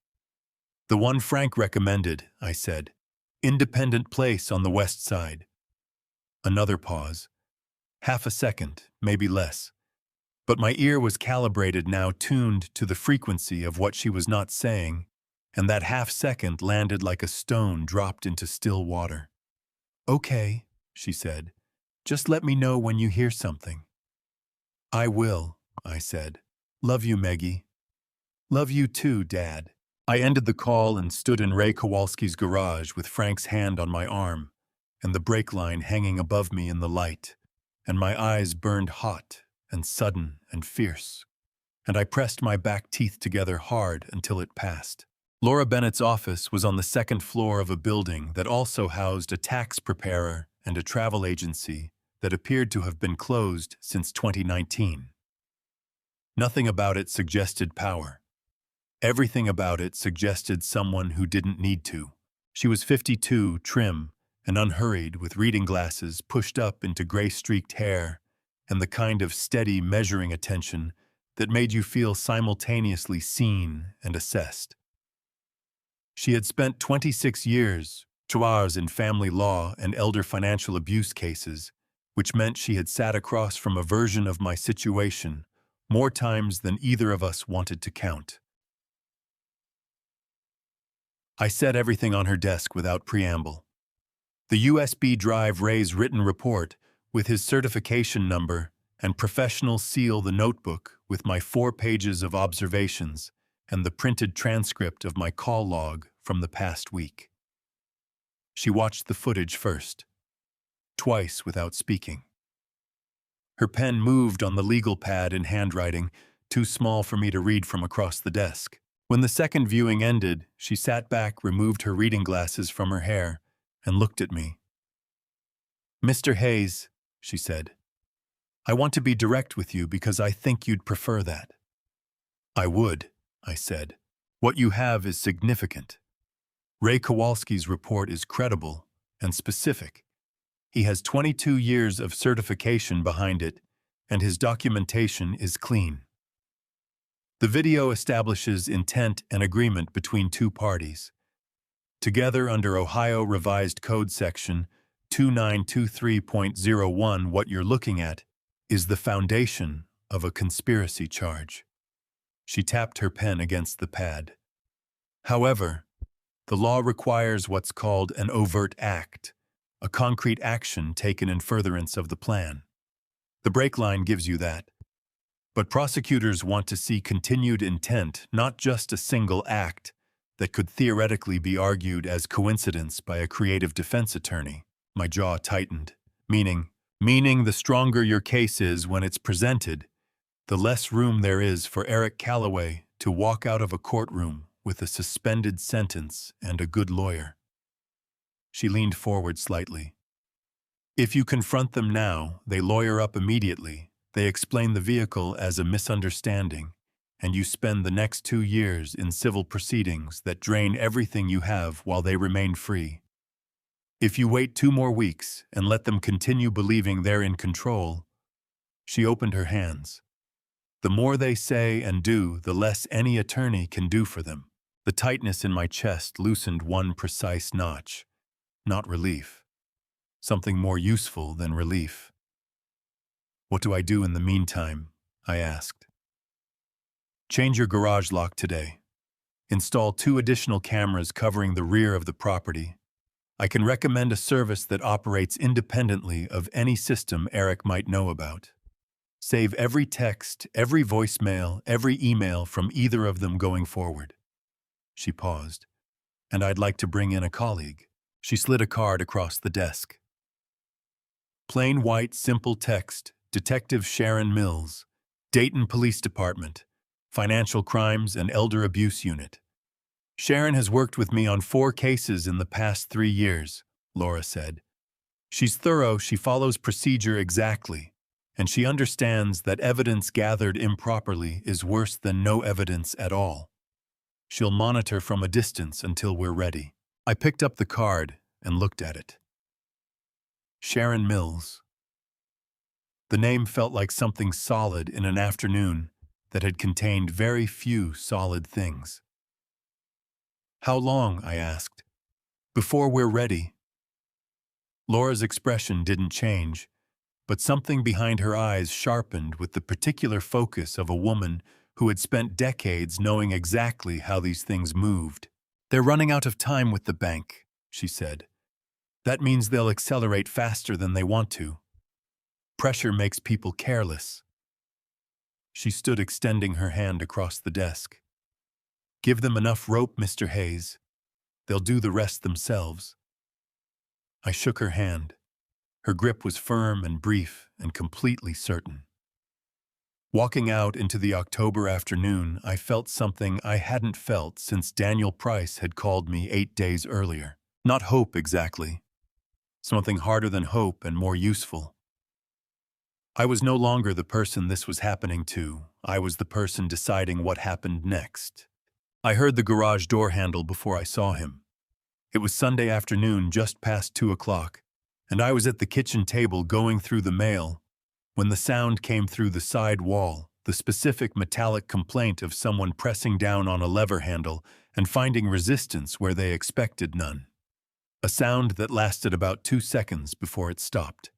"The one Frank recommended," I said. "Independent place on the west side." Another pause. Half a second, maybe less. But my ear was calibrated now, tuned to the frequency of what she was not saying, and that half second landed like a stone dropped into still water. "Okay," she said. "Just let me know when you hear something." "I will," I said. "Love you, Meggie." "Love you too, Dad." I ended the call and stood in Ray Kowalski's garage with Frank's hand on my arm and the brake line hanging above me in the light, and my eyes burned hot and sudden and fierce, and I pressed my back teeth together hard until it passed. Laura Bennett's office was on the 2nd floor of a building that also housed a tax preparer and a travel agency that appeared to have been closed since 2019. Nothing about it suggested power. Everything about it suggested someone who didn't need to. She was 52, trim, and unhurried, with reading glasses pushed up into gray-streaked hair, and the kind of steady, measuring attention that made you feel simultaneously seen and assessed. She had spent 26 years in family law and elder financial abuse cases, which meant she had sat across from a version of my situation more times than either of us wanted to count. I set everything on her desk without preamble. The USB drive Ray's written report with his certification number and professional seal the notebook with my 4 pages of observations and the printed transcript of my call log from the past week. She watched the footage first, twice without speaking. Her pen moved on the legal pad in handwriting, too small for me to read from across the desk. When the second viewing ended, she sat back, removed her reading glasses from her hair, and looked at me. "Mr. Hayes," she said, "I want to be direct with you because I think you'd prefer that." "I would," I said. "What you have is significant. Ray Kowalski's report is credible and specific. He has 22 years of certification behind it, and his documentation is clean. The video establishes intent and agreement between two parties. Together under Ohio Revised Code Section 2923.01, what you're looking at is the foundation of a conspiracy charge." She tapped her pen against the pad. "However, the law requires what's called an overt act, a concrete action taken in furtherance of the plan. The break line gives you that. But prosecutors want to see continued intent, not just a single act that could theoretically be argued as coincidence by a creative defense attorney." My jaw tightened. Meaning the stronger your case is when it's presented, the less room there is for Eric Calloway to walk out of a courtroom with a suspended sentence and a good lawyer. She leaned forward slightly. "If you confront them now, they lawyer up immediately. They explain the vehicle as a misunderstanding, and you spend the next 2 years in civil proceedings that drain everything you have while they remain free. If you wait 2 more weeks and let them continue believing they're in control," she opened her hands, "the more they say and do, the less any attorney can do for them." The tightness in my chest loosened one precise notch. Not relief. Something more useful than relief. "What do I do in the meantime?" I asked. "Change your garage lock today. Install 2 additional cameras covering the rear of the property. I can recommend a service that operates independently of any system Eric might know about. Save every text, every voicemail, every email from either of them going forward." She paused. "And I'd like to bring in a colleague." She slid a card across the desk. Plain white, simple text, Detective Sharon Mills, Dayton Police Department, Financial Crimes and Elder Abuse Unit. "Sharon has worked with me on 4 cases in the past 3 years, Laura said. "She's thorough, she follows procedure exactly, and she understands that evidence gathered improperly is worse than no evidence at all. She'll monitor from a distance until we're ready." I picked up the card and looked at it. Sharon Mills. The name felt like something solid in an afternoon that had contained very few solid things. "How long?" I asked. "Before we're ready." Laura's expression didn't change, but something behind her eyes sharpened with the particular focus of a woman who had spent decades knowing exactly how these things moved. "They're running out of time with the bank," she said. "That means they'll accelerate faster than they want to. Pressure makes people careless." She stood extending her hand across the desk. "Give them enough rope, Mr. Hayes. They'll do the rest themselves." I shook her hand. Her grip was firm and brief and completely certain. Walking out into the October afternoon, I felt something I hadn't felt since Daniel Price had called me 8 days earlier. Not hope exactly. Something harder than hope and more useful. I was no longer the person this was happening to. I was the person deciding what happened next. I heard the garage door handle before I saw him. It was Sunday afternoon, just past 2 o'clock, and I was at the kitchen table going through the mail when the sound came through the side wall, the specific metallic complaint of someone pressing down on a lever handle and finding resistance where they expected none. A sound that lasted about 2 seconds before it stopped.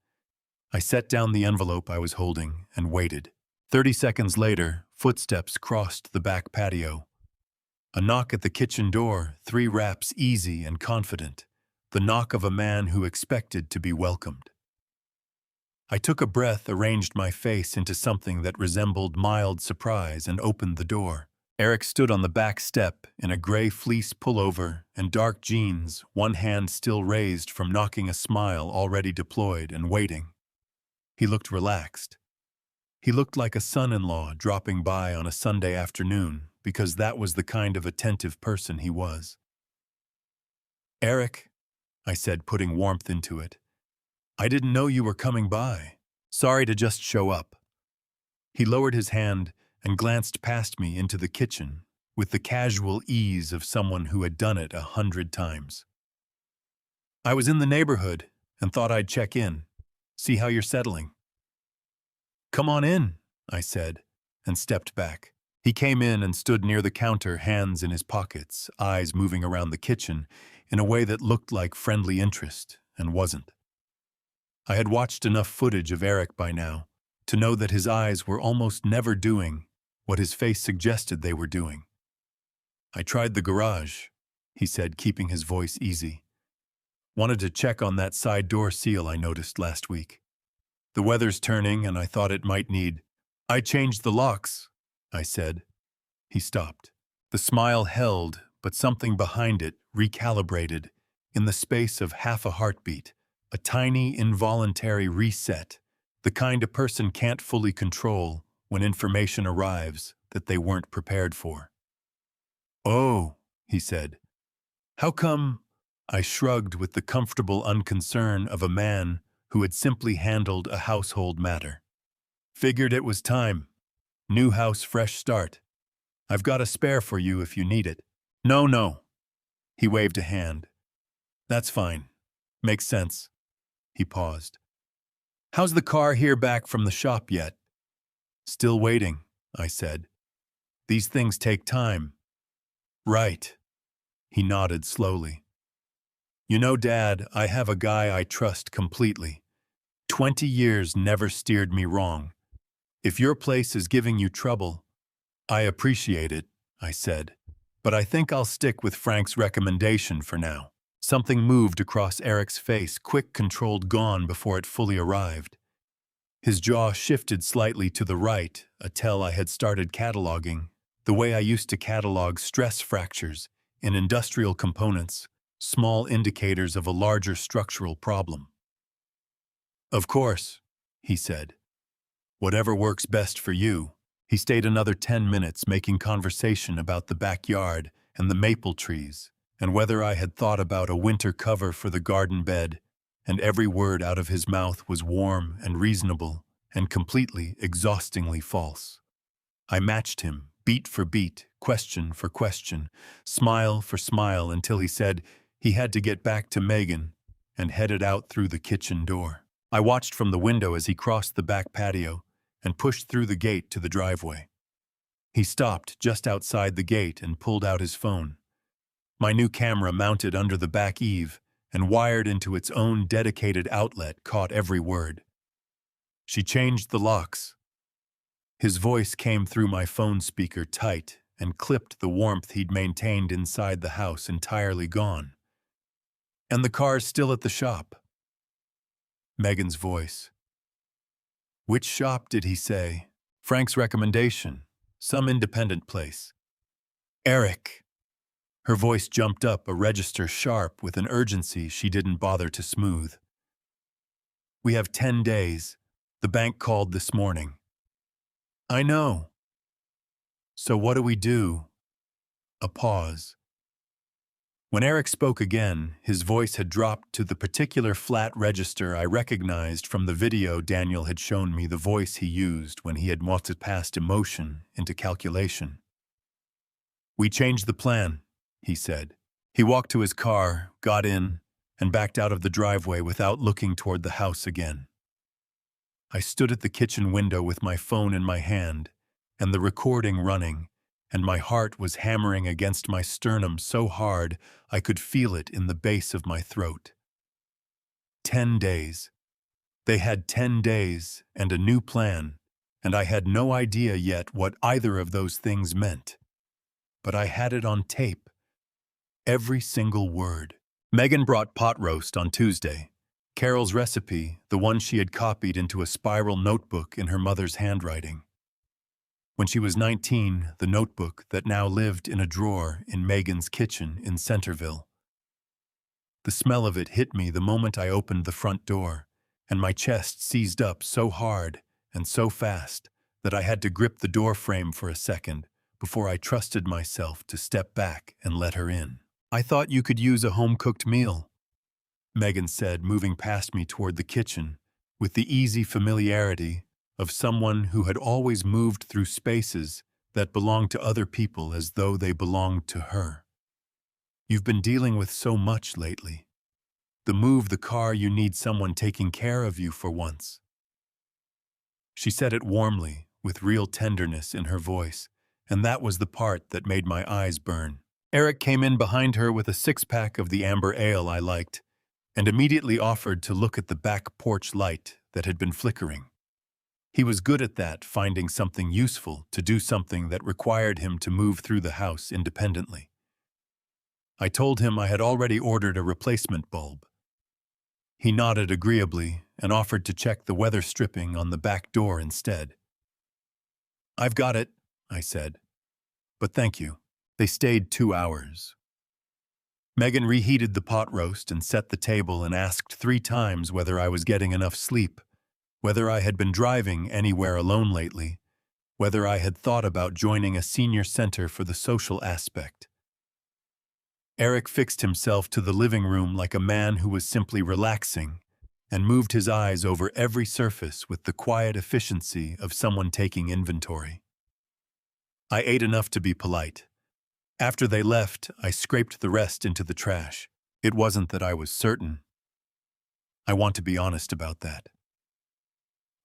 I set down the envelope I was holding and waited. 30 seconds later, footsteps crossed the back patio. A knock at the kitchen door, 3 raps easy and confident, the knock of a man who expected to be welcomed. I took a breath, arranged my face into something that resembled mild surprise, and opened the door. Eric stood on the back step in a gray fleece pullover and dark jeans, one hand still raised from knocking, a smile already deployed and waiting. He looked relaxed. He looked like a son-in-law dropping by on a Sunday afternoon, because that was the kind of attentive person he was. "Eric," I said, putting warmth into it, "I didn't know you were coming by. Sorry to just show up." He lowered his hand and glanced past me into the kitchen with the casual ease of someone who had done it 100 times. "I was in the neighborhood and thought I'd check in, see how you're settling." "Come on in," I said, and stepped back. He came in and stood near the counter, hands in his pockets, eyes moving around the kitchen in a way that looked like friendly interest and wasn't. I had watched enough footage of Eric by now to know that his eyes were almost never doing what his face suggested they were doing. "I tried the garage," he said, keeping his voice easy. "Wanted to check on that side door seal I noticed last week. The weather's turning and I thought it might need—" "I changed the locks," I said. He stopped. The smile held, but something behind it recalibrated in the space of half a heartbeat, a tiny involuntary reset, the kind a person can't fully control when information arrives that they weren't prepared for. "Oh," he said. "How come?" I shrugged with the comfortable unconcern of a man who had simply handled a household matter. "Figured it was time. New house, fresh start. I've got a spare for you if you need it." No. He waved a hand. "That's fine. Makes sense." He paused. "How's the car here back from the shop yet?" "Still waiting," I said. "These things take time." "Right." He nodded slowly. "You know, Dad, I have a guy I trust completely. 20 years never steered me wrong. If your place is giving you trouble—" "I appreciate it," I said, "but I think I'll stick with Frank's recommendation for now." Something moved across Eric's face, quick, controlled, gone before it fully arrived. His jaw shifted slightly to the right, a tell I had started cataloging, the way I used to catalog stress fractures in industrial components, small indicators of a larger structural problem. "Of course," he said. "Whatever works best for you." He stayed another 10 minutes making conversation about the backyard and the maple trees, and whether I had thought about a winter cover for the garden bed, and every word out of his mouth was warm and reasonable and completely, exhaustingly false. I matched him, beat for beat, question for question, smile for smile, until he said he had to get back to Megan and headed out through the kitchen door. I watched from the window as he crossed the back patio and pushed through the gate to the driveway. He stopped just outside the gate and pulled out his phone. My new camera, mounted under the back eave and wired into its own dedicated outlet, caught every word. "She changed the locks." His voice came through my phone speaker tight and clipped, the warmth he'd maintained inside the house entirely gone. "And the car's still at the shop." Megan's voice. "Which shop did he say?" "Frank's recommendation. Some independent place." "Eric." Her voice jumped up a register sharp with an urgency she didn't bother to smooth. "We have 10 days. The bank called this morning." "I know." "So what do we do?" A pause. When Eric spoke again, his voice had dropped to the particular flat register I recognized from the video Daniel had shown me, the voice he used when he had wanted past emotion into calculation. "We changed the plan," he said. He walked to his car, got in, and backed out of the driveway without looking toward the house again. I stood at the kitchen window with my phone in my hand, and the recording running, and my heart was hammering against my sternum so hard I could feel it in the base of my throat. 10 days. They had 10 days and a new plan, and I had no idea yet what either of those things meant. But I had it on tape. Every single word. Megan brought pot roast on Tuesday. Carol's recipe, the one she had copied into a spiral notebook in her mother's handwriting. When she was 19, the notebook that now lived in a drawer in Megan's kitchen in Centerville. The smell of it hit me the moment I opened the front door, and my chest seized up so hard and so fast that I had to grip the door frame for a second before I trusted myself to step back and let her in. "I thought you could use a home-cooked meal," Megan said, moving past me toward the kitchen, with the easy familiarity of someone who had always moved through spaces that belonged to other people as though they belonged to her. "You've been dealing with so much lately. The car, you need someone taking care of you for once." She said it warmly, with real tenderness in her voice, and that was the part that made my eyes burn. Eric came in behind her with a six-pack of the amber ale I liked, and immediately offered to look at the back porch light that had been flickering. He was good at that, finding something useful to do something that required him to move through the house independently. I told him I had already ordered a replacement bulb. He nodded agreeably and offered to check the weather stripping on the back door instead. "I've got it," I said. "But thank you." They stayed 2 hours. Megan reheated the pot roast and set the table and asked 3 times whether I was getting enough sleep, whether I had been driving anywhere alone lately, whether I had thought about joining a senior center for the social aspect. Eric fixed himself to the living room like a man who was simply relaxing and moved his eyes over every surface with the quiet efficiency of someone taking inventory. I ate enough to be polite. After they left, I scraped the rest into the trash. It wasn't that I was certain. I want to be honest about that.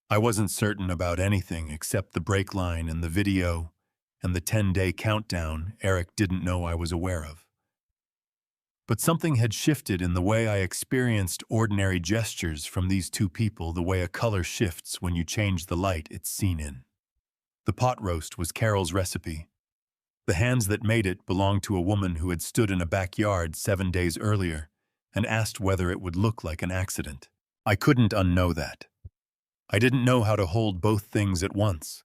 I wasn't certain about anything except the brake line and the video and the 10-day countdown Eric didn't know I was aware of. But something had shifted in the way I experienced ordinary gestures from these two people, the way a color shifts when you change the light it's seen in. The pot roast was Carol's recipe. The hands that made it belonged to a woman who had stood in a backyard 7 days earlier and asked whether it would look like an accident. I couldn't unknow that. I didn't know how to hold both things at once.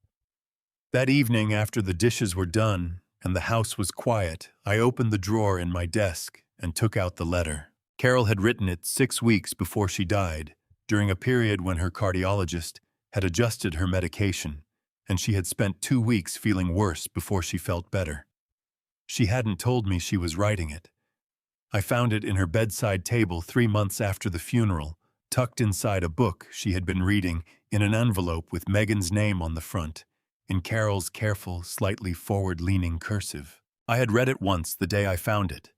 That evening, after the dishes were done and the house was quiet, I opened the drawer in my desk and took out the letter. Carol had written it 6 weeks before she died, during a period when her cardiologist had adjusted her medication, and she had spent 2 weeks feeling worse before she felt better. She hadn't told me she was writing it. I found it in her bedside table 3 months after the funeral, tucked inside a book she had been reading in an envelope with Megan's name on the front, in Carol's careful, slightly forward-leaning cursive. I had read it once the day I found it,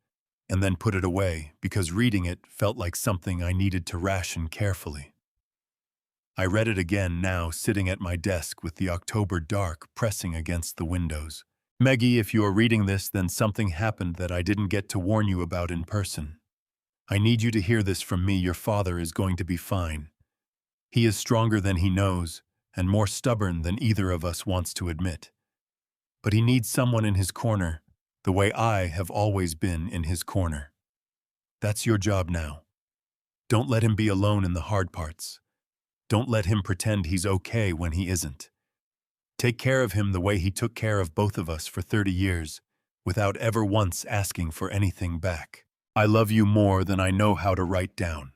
and then put it away because reading it felt like something I needed to ration carefully. I read it again now, sitting at my desk with the October dark pressing against the windows. "Meggie, if you are reading this, then something happened that I didn't get to warn you about in person. I need you to hear this from me. Your father is going to be fine. He is stronger than he knows and more stubborn than either of us wants to admit. But he needs someone in his corner, the way I have always been in his corner. That's your job now. Don't let him be alone in the hard parts. Don't let him pretend he's okay when he isn't. Take care of him the way he took care of both of us for 30 years, without ever once asking for anything back. I love you more than I know how to write down."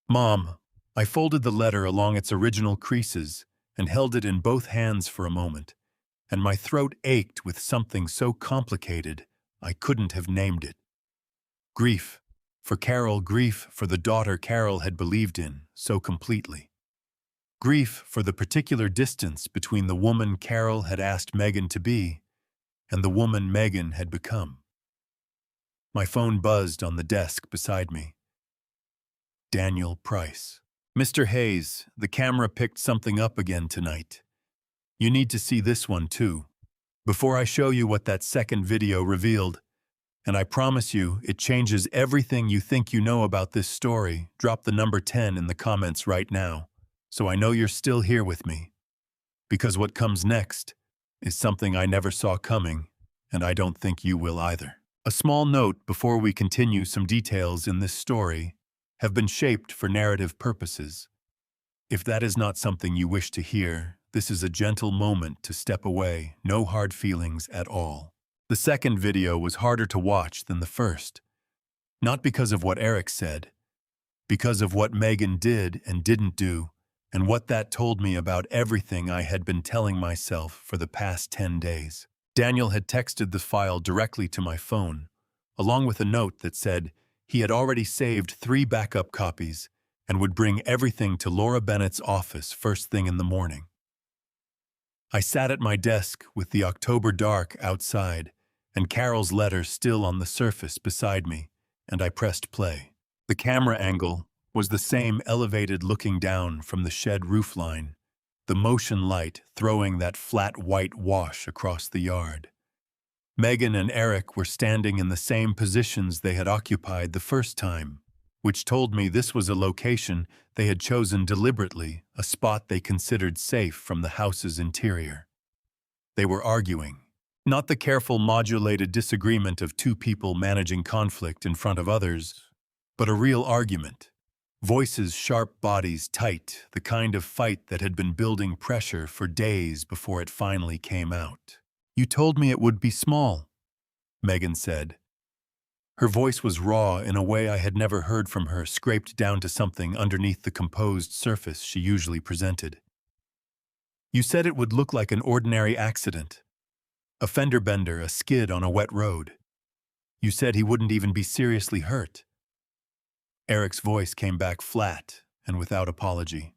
Mom, I folded the letter along its original creases and held it in both hands for a moment, and my throat ached with something so complicated I couldn't have named it. Grief. For Carol, grief for the daughter Carol had believed in so completely. Grief for the particular distance between the woman Carol had asked Megan to be and the woman Megan had become. My phone buzzed on the desk beside me. Daniel Price. Mr. Hayes, the camera picked something up again tonight. You need to see this one too. Before I show you what that second video revealed, and I promise you, it changes everything you think you know about this story, drop the number 10 in the comments right now, so I know you're still here with me. Because what comes next is something I never saw coming, and I don't think you will either. A small note before we continue: some details in this story have been shaped for narrative purposes. If that is not something you wish to hear, this is a gentle moment to step away, no hard feelings at all. The second video was harder to watch than the first, not because of what Eric said, because of what Megan did and didn't do, and what that told me about everything I had been telling myself for the past 10 days. Daniel had texted the file directly to my phone, along with a note that said he had already saved 3 backup copies and would bring everything to Laura Bennett's office first thing in the morning. I sat at my desk with the October dark outside and Carol's letter still on the surface beside me, and I pressed play. The camera angle was the same, elevated, looking down from the shed roofline, the motion light throwing that flat white wash across the yard. Megan and Eric were standing in the same positions they had occupied the first time, which told me this was a location they had chosen deliberately, a spot they considered safe from the house's interior. They were arguing. Not the careful, modulated disagreement of two people managing conflict in front of others, but a real argument. Voices sharp, bodies tight, the kind of fight that had been building pressure for days before it finally came out. "You told me it would be small," Megan said. Her voice was raw in a way I had never heard from her, scraped down to something underneath the composed surface she usually presented. "You said it would look like an ordinary accident. A fender bender, a skid on a wet road. You said he wouldn't even be seriously hurt." Eric's voice came back flat and without apology.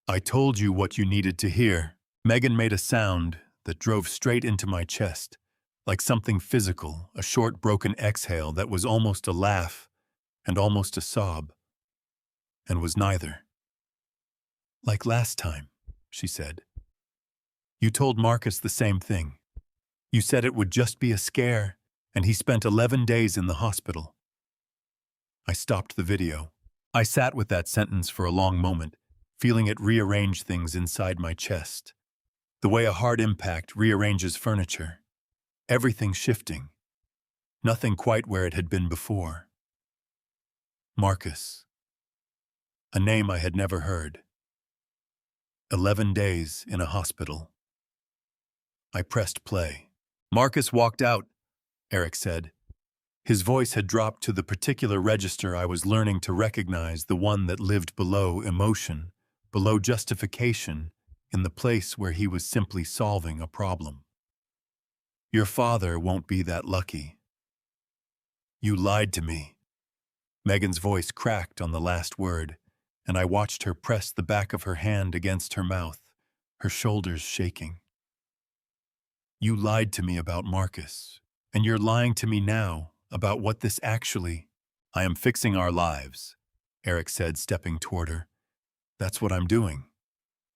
"I told you what you needed to hear." Megan made a sound that drove straight into my chest, like something physical, a short, broken exhale that was almost a laugh and almost a sob, and was neither. "Like last time," she said. "You told Marcus the same thing. You said it would just be a scare, and he spent 11 days in the hospital." I stopped the video. I sat with that sentence for a long moment, feeling it rearrange things inside my chest. The way a hard impact rearranges furniture. Everything shifting. Nothing quite where it had been before. Marcus. A name I had never heard. 11 days in a hospital. I pressed play. "Marcus walked out," Eric said. His voice had dropped to the particular register I was learning to recognize, the one that lived below emotion, below justification, in the place where he was simply solving a problem. "Your father won't be that lucky. You lied to me." Megan's voice cracked on the last word, and I watched her press the back of her hand against her mouth, her shoulders shaking. "You lied to me about Marcus, and you're lying to me now about what this actually—" "I am fixing our lives," Eric said, stepping toward her. "That's what I'm doing.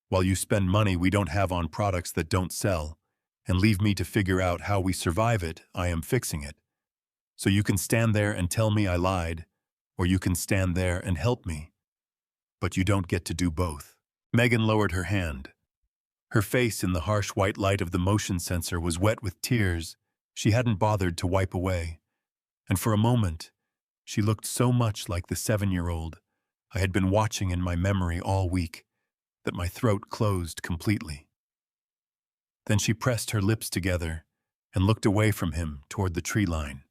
While you spend money we don't have on products that don't sell, and leave me to figure out how we survive it, I am fixing it. So you can stand there and tell me I lied, or you can stand there and help me. But you don't get to do both." Megan lowered her hand. Her face, in the harsh white light of the motion sensor, was wet with tears she hadn't bothered to wipe away. And for a moment, she looked so much like the 7-year-old I had been watching in my memory all week that my throat closed completely. Then she pressed her lips together and looked away from him toward the tree line,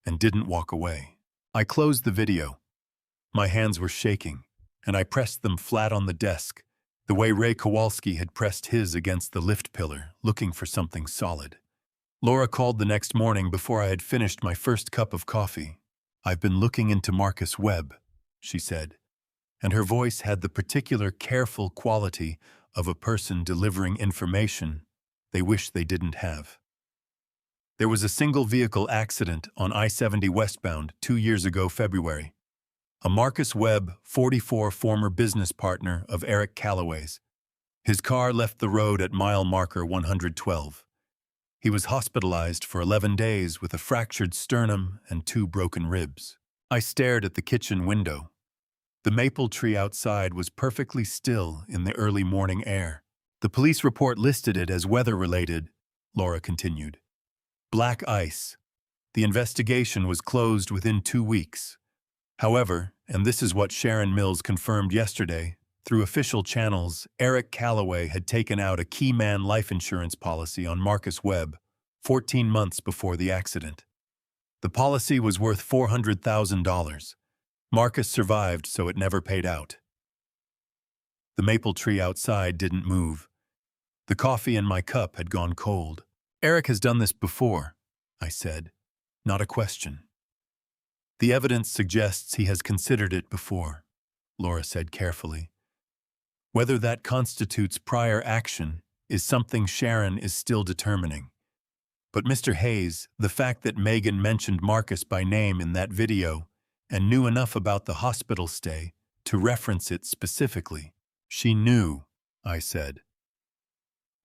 and didn't walk away. I closed the video. My hands were shaking, and I pressed them flat on the desk, the way Ray Kowalski had pressed his against the lift pillar, looking for something solid. Laura called the next morning before I had finished my first cup of coffee. "I've been looking into Marcus Webb," she said, and her voice had the particular careful quality of a person delivering information they wish they didn't have. There was a single-vehicle accident on I-70 westbound 2 years ago February. A Marcus Webb, 44, former business partner of Eric Calloway's. His car left the road at mile marker 112. He was hospitalized for 11 days with a fractured sternum and 2 broken ribs. I stared at the kitchen window. The maple tree outside was perfectly still in the early morning air. The police report listed it as weather-related, Laura continued. Black ice. The investigation was closed within 2 weeks. However, and this is what Sharon Mills confirmed yesterday, through official channels, Eric Calloway had taken out a key man life insurance policy on Marcus Webb 14 months before the accident. The policy was worth $400,000. Marcus survived, so it never paid out. The maple tree outside didn't move. The coffee in my cup had gone cold. Eric has done this before, I said. Not a question. The evidence suggests he has considered it before, Laura said carefully. Whether that constitutes prior action is something Sharon is still determining. But Mr. Hayes, the fact that Megan mentioned Marcus by name in that video and knew enough about the hospital stay to reference it specifically. She knew, I said.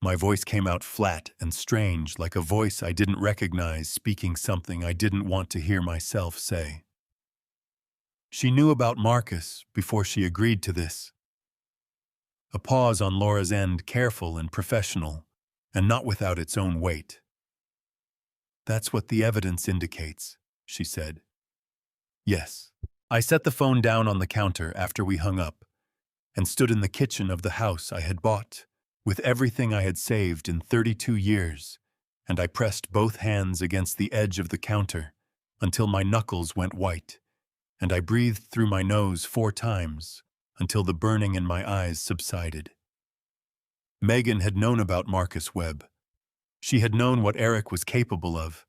My voice came out flat and strange, like a voice I didn't recognize speaking something I didn't want to hear myself say. She knew about Marcus before she agreed to this. A pause on Laura's end, careful and professional, and not without its own weight. That's what the evidence indicates, she said. Yes. I set the phone down on the counter after we hung up and stood in the kitchen of the house I had bought, with everything I had saved in 32 years, and I pressed both hands against the edge of the counter until my knuckles went white, and I breathed through my nose 4 times until the burning in my eyes subsided. Megan had known about Marcus Webb. She had known what Eric was capable of,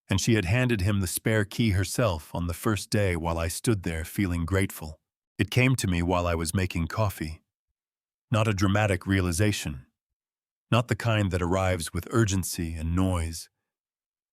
and she had handed him the spare key herself on the first day while I stood there feeling grateful. It came to me while I was making coffee. Not a dramatic realization. Not the kind that arrives with urgency and noise.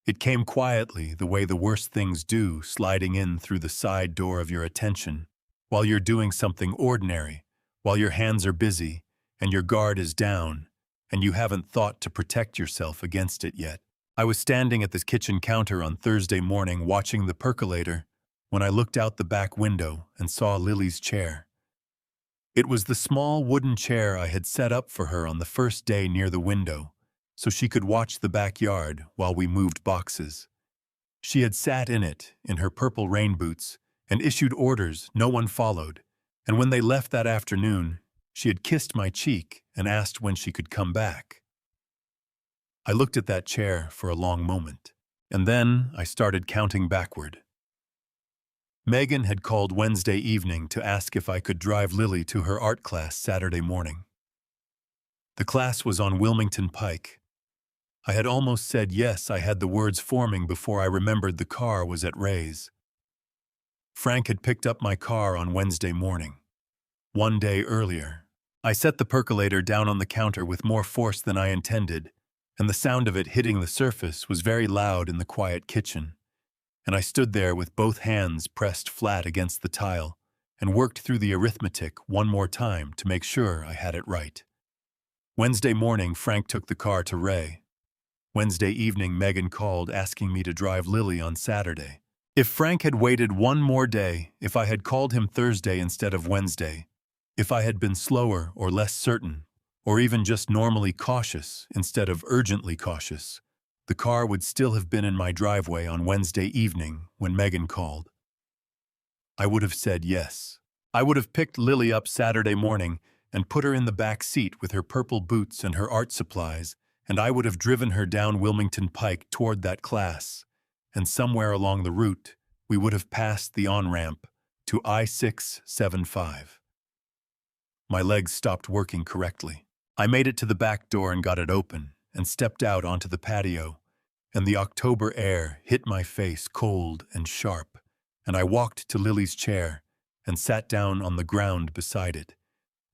It came quietly, the way the worst things do, sliding in through the side door of your attention, while you're doing something ordinary, while your hands are busy, and your guard is down, and you haven't thought to protect yourself against it yet. I was standing at the kitchen counter on Thursday morning watching the percolator when I looked out the back window and saw Lily's chair. It was the small wooden chair I had set up for her on the first day near the window, so she could watch the backyard while we moved boxes. She had sat in it, in her purple rain boots, and issued orders no one followed, and when they left that afternoon, she had kissed my cheek and asked when she could come back. I looked at that chair for a long moment, and then I started counting backward. Megan had called Wednesday evening to ask if I could drive Lily to her art class Saturday morning. The class was on Wilmington Pike. I had almost said yes, I had the words forming before I remembered the car was at Ray's. Frank had picked up my car on Wednesday morning, 1 day earlier. I set the percolator down on the counter with more force than I intended, and the sound of it hitting the surface was very loud in the quiet kitchen, and I stood there with both hands pressed flat against the tile and worked through the arithmetic one more time to make sure I had it right. Wednesday morning, Frank took the car to Ray. Wednesday evening, Megan called asking me to drive Lily on Saturday. If Frank had waited one more day, if I had called him Thursday instead of Wednesday, if I had been slower or less certain, or even just normally cautious instead of urgently cautious, the car would still have been in my driveway on Wednesday evening when Megan called. I would have said yes. I would have picked Lily up Saturday morning and put her in the back seat with her purple boots and her art supplies, and I would have driven her down Wilmington Pike toward that class, and somewhere along the route, we would have passed the on-ramp to I-675. My legs stopped working correctly. I made it to the back door and got it open, and stepped out onto the patio, and the October air hit my face cold and sharp, and I walked to Lily's chair and sat down on the ground beside it,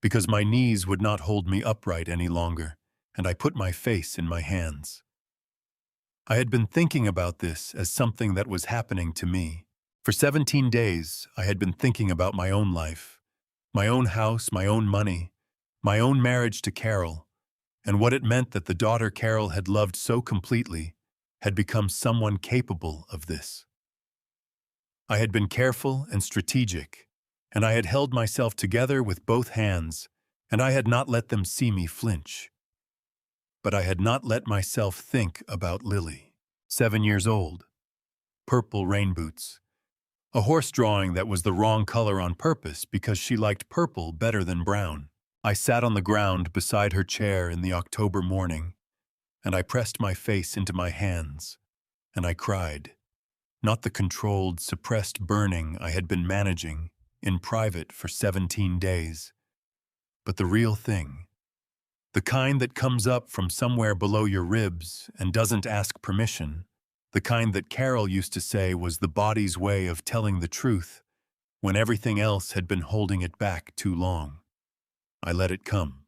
because my knees would not hold me upright any longer, and I put my face in my hands. I had been thinking about this as something that was happening to me. For 17 days, I had been thinking about my own life, my own house, my own money, my own marriage to Carol, and what it meant that the daughter Carol had loved so completely had become someone capable of this. I had been careful and strategic, and I had held myself together with both hands, and I had not let them see me flinch. But I had not let myself think about Lily. 7 years old, purple rain boots, a horse drawing that was the wrong color on purpose because she liked purple better than brown. I sat on the ground beside her chair in the October morning, and I pressed my face into my hands, and I cried. Not the controlled, suppressed burning I had been managing in private for 17 days, but the real thing. The kind that comes up from somewhere below your ribs and doesn't ask permission. The kind that Carol used to say was the body's way of telling the truth when everything else had been holding it back too long. I let it come.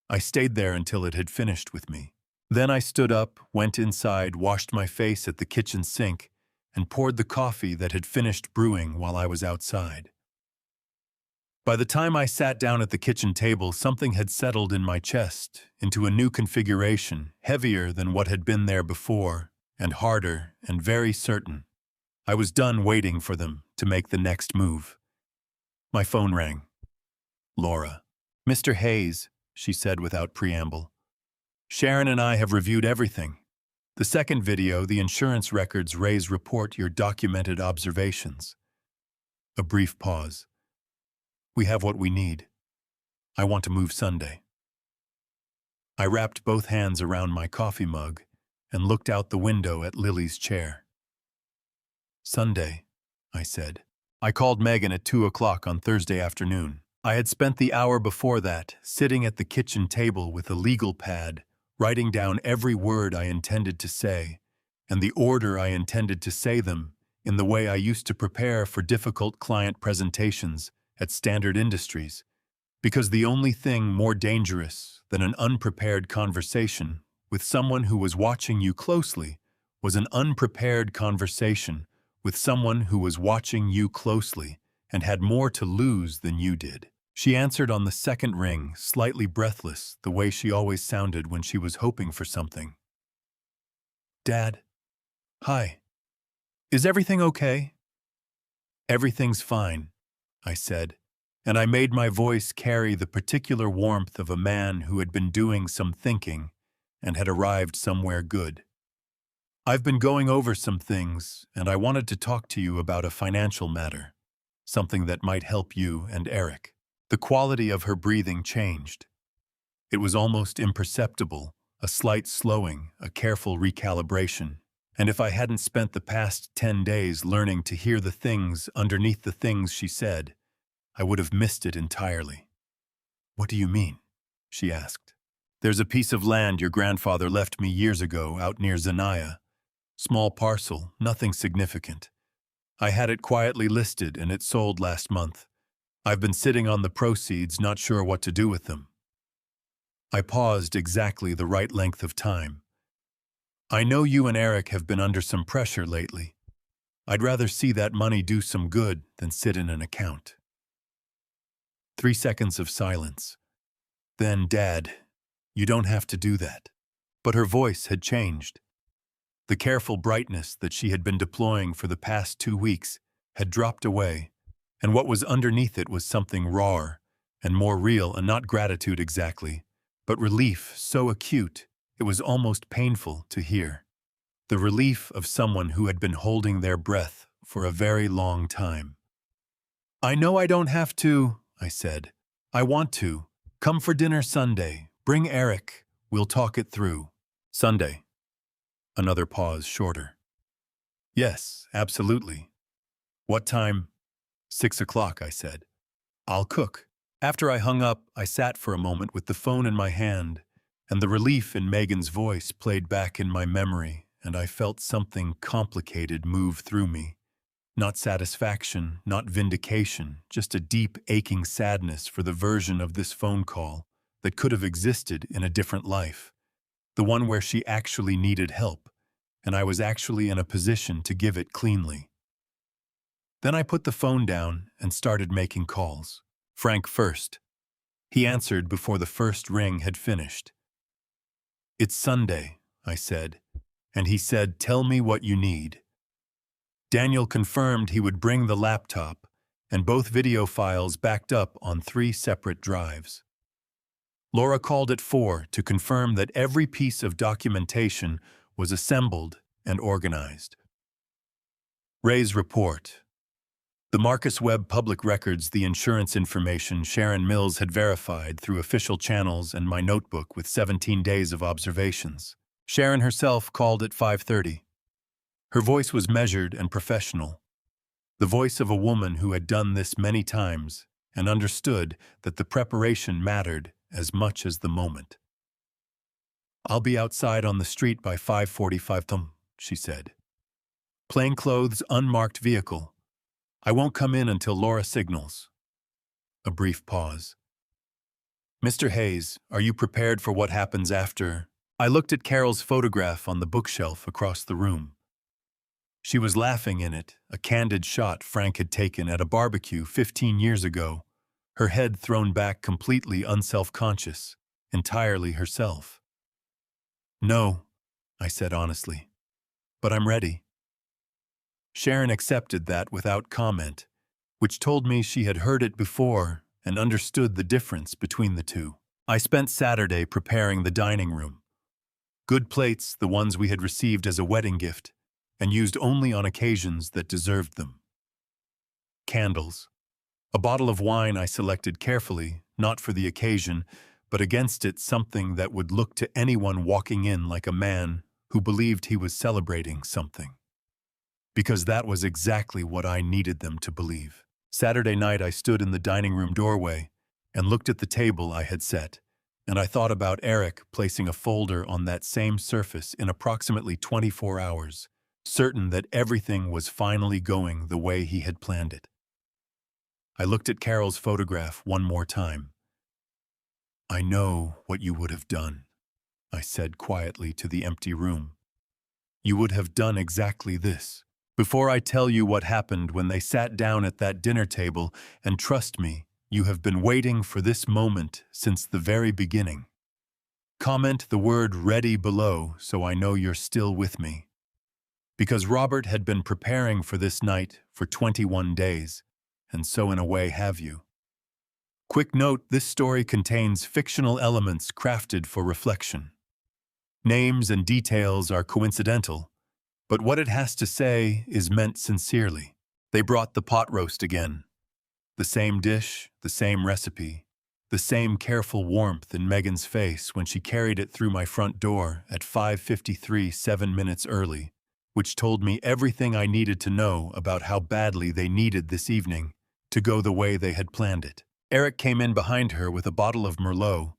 I stayed there until it had finished with me. Then I stood up, went inside, washed my face at the kitchen sink, and poured the coffee that had finished brewing while I was outside. By the time I sat down at the kitchen table, something had settled in my chest into a new configuration, heavier than what had been there before, and harder and very certain. I was done waiting for them to make the next move. My phone rang. Laura. Mr. Hayes, she said without preamble. Sharon and I have reviewed everything. The second video, the insurance records report your documented observations. A brief pause. We have what we need. I want to move Sunday. I wrapped both hands around my coffee mug and looked out the window at Lily's chair. Sunday, I said. I called Megan at 2 o'clock on Thursday afternoon. I had spent the hour before that sitting at the kitchen table with a legal pad, writing down every word I intended to say and the order I intended to say them in the way I used to prepare for difficult client presentations at Standard Industries, because the only thing more dangerous than an unprepared conversation with someone who was watching you closely was an unprepared conversation with someone who was watching you closely and had more to lose than you did. She answered on the second ring, slightly breathless, the way she always sounded when she was hoping for something. Dad. Hi. Is everything okay? Everything's fine, I said, and I made my voice carry the particular warmth of a man who had been doing some thinking and had arrived somewhere good. I've been going over some things, and I wanted to talk to you about a financial matter, something that might help you and Eric. The quality of her breathing changed. It was almost imperceptible, a slight slowing, a careful recalibration. And if I hadn't spent the past 10 days learning to hear the things underneath the things she said, I would have missed it entirely. What do you mean? She asked. There's a piece of land your grandfather left me years ago out near Zanaya. Small parcel, nothing significant. I had it quietly listed and it sold last month. I've been sitting on the proceeds, not sure what to do with them. I paused exactly the right length of time. I know you and Eric have been under some pressure lately. I'd rather see that money do some good than sit in an account. 3 seconds of silence. Then, Dad, you don't have to do that. But her voice had changed. The careful brightness that she had been deploying for the past 2 weeks had dropped away, and what was underneath it was something rawer and more real, and not gratitude exactly, but relief so acute it was almost painful to hear. The relief of someone who had been holding their breath for a very long time. I know I don't have to, I said. I want to. Come for dinner Sunday. Bring Eric. We'll talk it through. Sunday. Another pause, shorter. Yes, absolutely. What time? 6 o'clock, I said. I'll cook. After I hung up, I sat for a moment with the phone in my hand, and the relief in Megan's voice played back in my memory, and I felt something complicated move through me. Not satisfaction, not vindication, just a deep, aching sadness for the version of this phone call that could have existed in a different life, the one where she actually needed help, and I was actually in a position to give it cleanly. Then I put the phone down and started making calls. Frank first. He answered before the first ring had finished. "It's Sunday," I said, and he said, "Tell me what you need." Daniel confirmed he would bring the laptop, and both video files backed up on 3 separate drives. Laura called at 4 to confirm that every piece of documentation was assembled and organized. Ray's report. The Marcus Webb public records the insurance information Sharon Mills had verified through official channels and my notebook with 17 days of observations. Sharon herself called at 5:30. Her voice was measured and professional, the voice of a woman who had done this many times and understood that the preparation mattered as much as the moment. "I'll be outside on the street by 5:45, she said. "Plainclothes, unmarked vehicle. I won't come in until Laura signals." A brief pause. "Mr. Hayes, are you prepared for what happens after?" I looked at Carol's photograph on the bookshelf across the room. She was laughing in it, a candid shot Frank had taken at a barbecue 15 years ago, her head thrown back completely unself-conscious, entirely herself. "No," I said honestly, "but I'm ready." Sharon accepted that without comment, which told me she had heard it before and understood the difference between the two. I spent Saturday preparing the dining room. Good plates, the ones we had received as a wedding gift, and used only on occasions that deserved them. Candles. A bottle of wine I selected carefully, not for the occasion, but against it something that would look to anyone walking in like a man who believed he was celebrating something. Because that was exactly what I needed them to believe. Saturday night I stood in the dining room doorway and looked at the table I had set, and I thought about Eric placing a folder on that same surface in approximately 24 hours, certain that everything was finally going the way he had planned it. I looked at Carol's photograph one more time. "I know what you would have done," I said quietly to the empty room. "You would have done exactly this. Before I tell you what happened when they sat down at that dinner table, and trust me, you have been waiting for this moment since the very beginning. Comment the word ready below so I know you're still with me." Because Robert had been preparing for this night for 21 days, and so in a way have you. Quick note, this story contains fictional elements crafted for reflection. Names and details are coincidental, but what it has to say is meant sincerely. They brought the pot roast again. The same dish, the same recipe, the same careful warmth in Megan's face when she carried it through my front door at 5:53, 7 minutes early, which told me everything I needed to know about how badly they needed this evening to go the way they had planned it. Eric came in behind her with a bottle of Merlot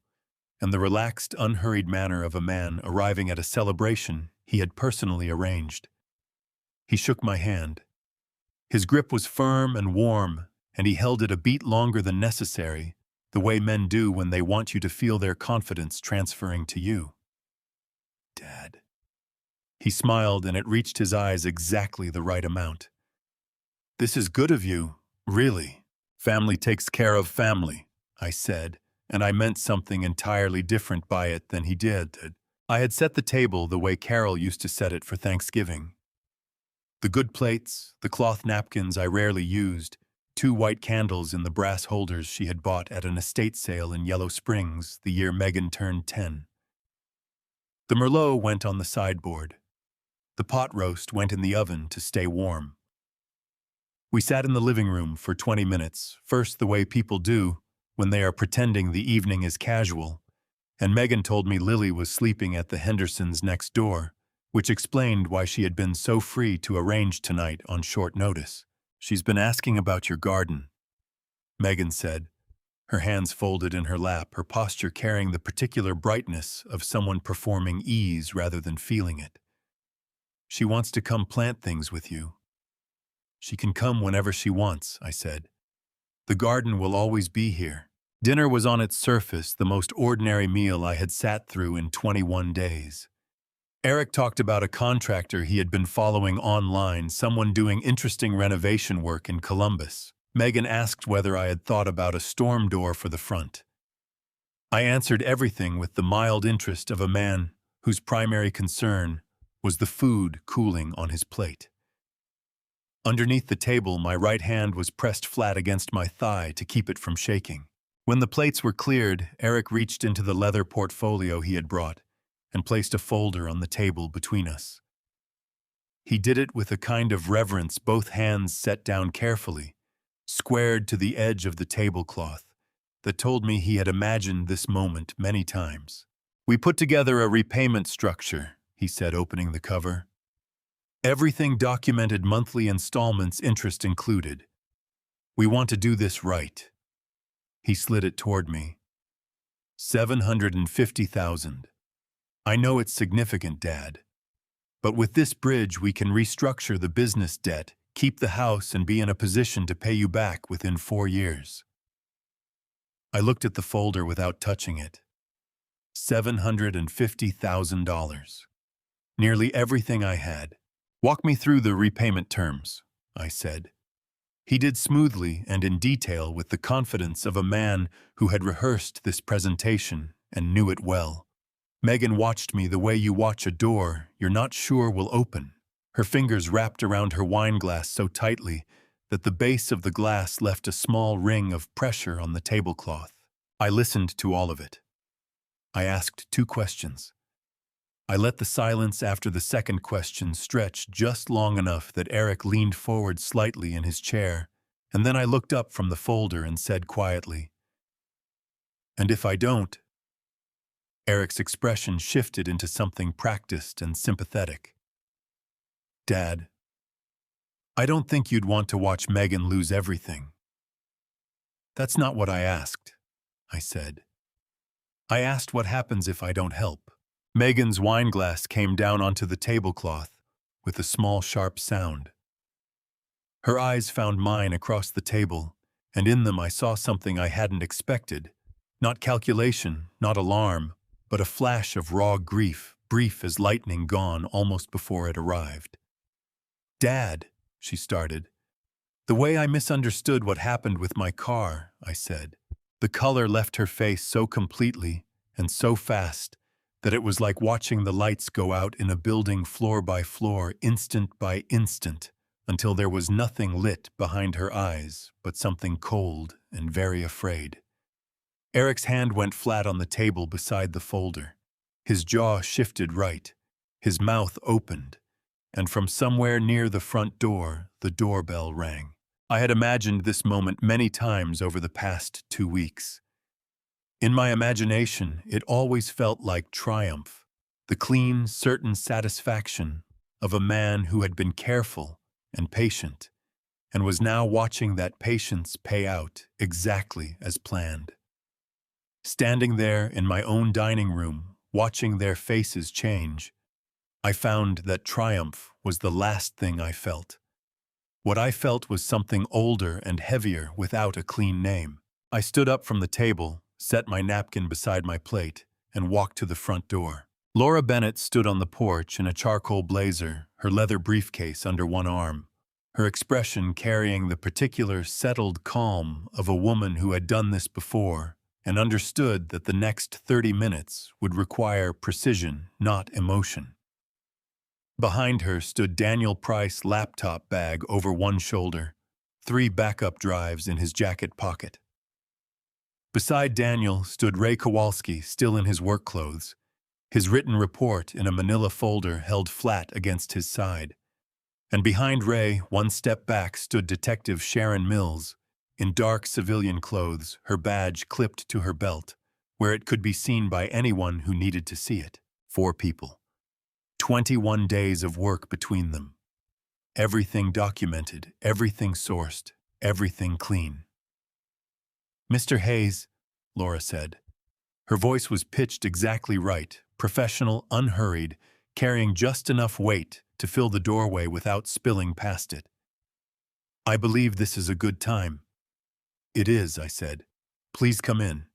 and the relaxed, unhurried manner of a man arriving at a celebration he had personally arranged. He shook my hand. His grip was firm and warm, and he held it a beat longer than necessary, the way men do when they want you to feel their confidence transferring to you. "Dad." He smiled, and it reached his eyes exactly the right amount. "This is good of you, really. Family takes care of family," I said, and I meant something entirely different by it than he did. I had set the table the way Carol used to set it for Thanksgiving. The good plates, the cloth napkins I rarely used, 2 white candles in the brass holders she had bought at an estate sale in Yellow Springs the year Megan turned 10. The Merlot went on the sideboard. The pot roast went in the oven to stay warm. We sat in the living room for 20 minutes, first the way people do when they are pretending the evening is casual, and Megan told me Lily was sleeping at the Hendersons next door, which explained why she had been so free to arrange tonight on short notice. "She's been asking about your garden," Megan said, her hands folded in her lap, her posture carrying the particular brightness of someone performing ease rather than feeling it. "She wants to come plant things with you." "She can come whenever she wants," I said. "The garden will always be here." Dinner was on its surface the most ordinary meal I had sat through in 21 days. Eric talked about a contractor he had been following online, someone doing interesting renovation work in Columbus. Megan asked whether I had thought about a storm door for the front. I answered everything with the mild interest of a man whose primary concern was the food cooling on his plate. Underneath the table, my right hand was pressed flat against my thigh to keep it from shaking. When the plates were cleared, Eric reached into the leather portfolio he had brought and placed a folder on the table between us. He did it with a kind of reverence, both hands set down carefully, squared to the edge of the tablecloth, that told me he had imagined this moment many times. "We put together a repayment structure," he said, opening the cover. "Everything documented, monthly installments, interest included. We want to do this right." He slid it toward me. $750,000. "I know it's significant, Dad. But with this bridge, we can restructure the business debt, keep the house, and be in a position to pay you back within 4 years. I looked at the folder without touching it. $750,000. Nearly everything I had. "Walk me through the repayment terms," I said. He did smoothly and in detail, with the confidence of a man who had rehearsed this presentation and knew it well. Megan watched me the way you watch a door you're not sure will open. Her fingers wrapped around her wine glass so tightly that the base of the glass left a small ring of pressure on the tablecloth. I listened to all of it. I asked 2 questions. I let the silence after the second question stretch just long enough that Eric leaned forward slightly in his chair, and then I looked up from the folder and said quietly, "And if I don't?" Eric's expression shifted into something practiced and sympathetic. "Dad, I don't think you'd want to watch Megan lose everything." "That's not what I asked," I said. "I asked what happens if I don't help." Megan's wineglass came down onto the tablecloth with a small, sharp sound. Her eyes found mine across the table, and in them I saw something I hadn't expected. Not calculation, not alarm, but a flash of raw grief, brief as lightning, gone almost before it arrived. "Dad," she started. "The way I misunderstood what happened with my car," I said. The color left her face so completely and so fast that it was like watching the lights go out in a building floor by floor, instant by instant, until there was nothing lit behind her eyes but something cold and very afraid. Eric's hand went flat on the table beside the folder. His jaw shifted right, his mouth opened, and from somewhere near the front door, the doorbell rang. I had imagined this moment many times over the past 2 weeks. In my imagination, it always felt like triumph, the clean, certain satisfaction of a man who had been careful and patient, and was now watching that patience pay out exactly as planned. Standing there in my own dining room, watching their faces change, I found that triumph was the last thing I felt. What I felt was something older and heavier without a clean name. I stood up from the table, set my napkin beside my plate, and walked to the front door. Laura Bennett stood on the porch in a charcoal blazer, her leather briefcase under one arm, her expression carrying the particular settled calm of a woman who had done this before and understood that the next 30 minutes would require precision, not emotion. Behind her stood Daniel Price, laptop bag over one shoulder, 3 backup drives in his jacket pocket. Beside Daniel stood Ray Kowalski, still in his work clothes, his written report in a manila folder held flat against his side. And behind Ray, one step back, stood Detective Sharon Mills, in dark civilian clothes, her badge clipped to her belt, where it could be seen by anyone who needed to see it. 4 people. 21 days of work between them. Everything documented, everything sourced, everything clean. "Mr. Hayes," Laura said. Her voice was pitched exactly right, professional, unhurried, carrying just enough weight to fill the doorway without spilling past it. "I believe this is a good time." "It is," I said. "Please come in."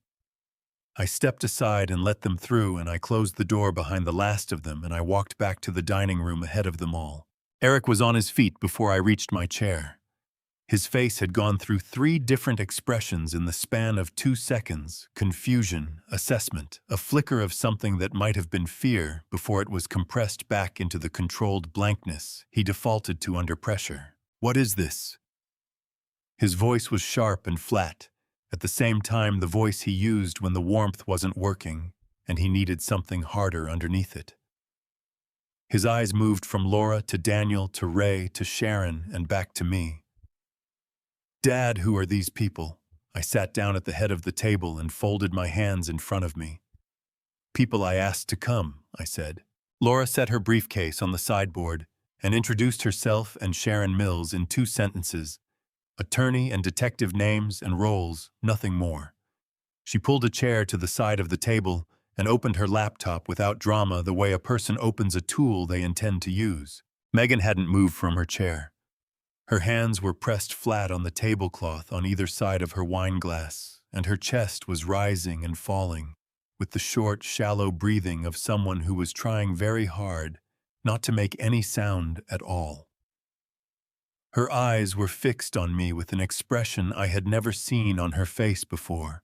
I stepped aside and let them through, and I closed the door behind the last of them, and I walked back to the dining room ahead of them all. Eric was on his feet before I reached my chair. His face had gone through 3 different expressions in the span of 2 seconds: confusion, assessment, a flicker of something that might have been fear before it was compressed back into the controlled blankness he defaulted to under pressure. "What is this?" His voice was sharp and flat, at the same time the voice he used when the warmth wasn't working and he needed something harder underneath it. His eyes moved from Laura to Daniel to Ray to Sharon and back to me. "Dad, who are these people?" I sat down at the head of the table and folded my hands in front of me. "People I asked to come," I said. Laura set her briefcase on the sideboard and introduced herself and Sharon Mills in 2 sentences. Attorney and detective names and roles, nothing more. She pulled a chair to the side of the table and opened her laptop without drama, the way a person opens a tool they intend to use. Megan hadn't moved from her chair. Her hands were pressed flat on the tablecloth on either side of her wine glass, and her chest was rising and falling, with the short, shallow breathing of someone who was trying very hard not to make any sound at all. Her eyes were fixed on me with an expression I had never seen on her face before.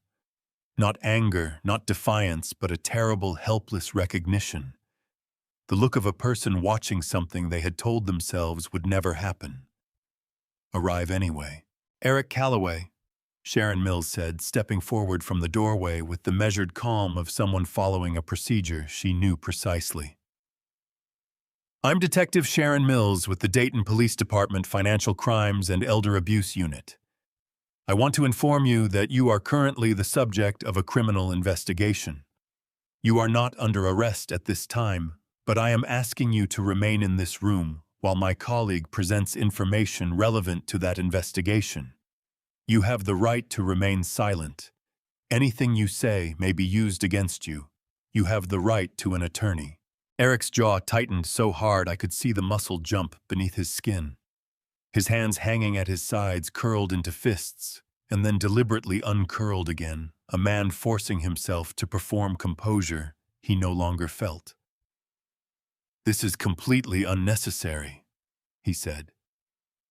Not anger, not defiance, but a terrible, helpless recognition. The look of a person watching something they had told themselves would never happen. Arrive anyway. "Eric Calloway," Sharon Mills said, stepping forward from the doorway with the measured calm of someone following a procedure she knew precisely. "I'm Detective Sharon Mills with the Dayton Police Department Financial Crimes and Elder Abuse Unit. I want to inform you that you are currently the subject of a criminal investigation. You are not under arrest at this time, but I am asking you to remain in this room while my colleague presents information relevant to that investigation. You have the right to remain silent. Anything you say may be used against you. You have the right to an attorney." Eric's jaw tightened so hard I could see the muscle jump beneath his skin. His hands hanging at his sides curled into fists, and then deliberately uncurled again, a man forcing himself to perform composure he no longer felt. "This is completely unnecessary," he said.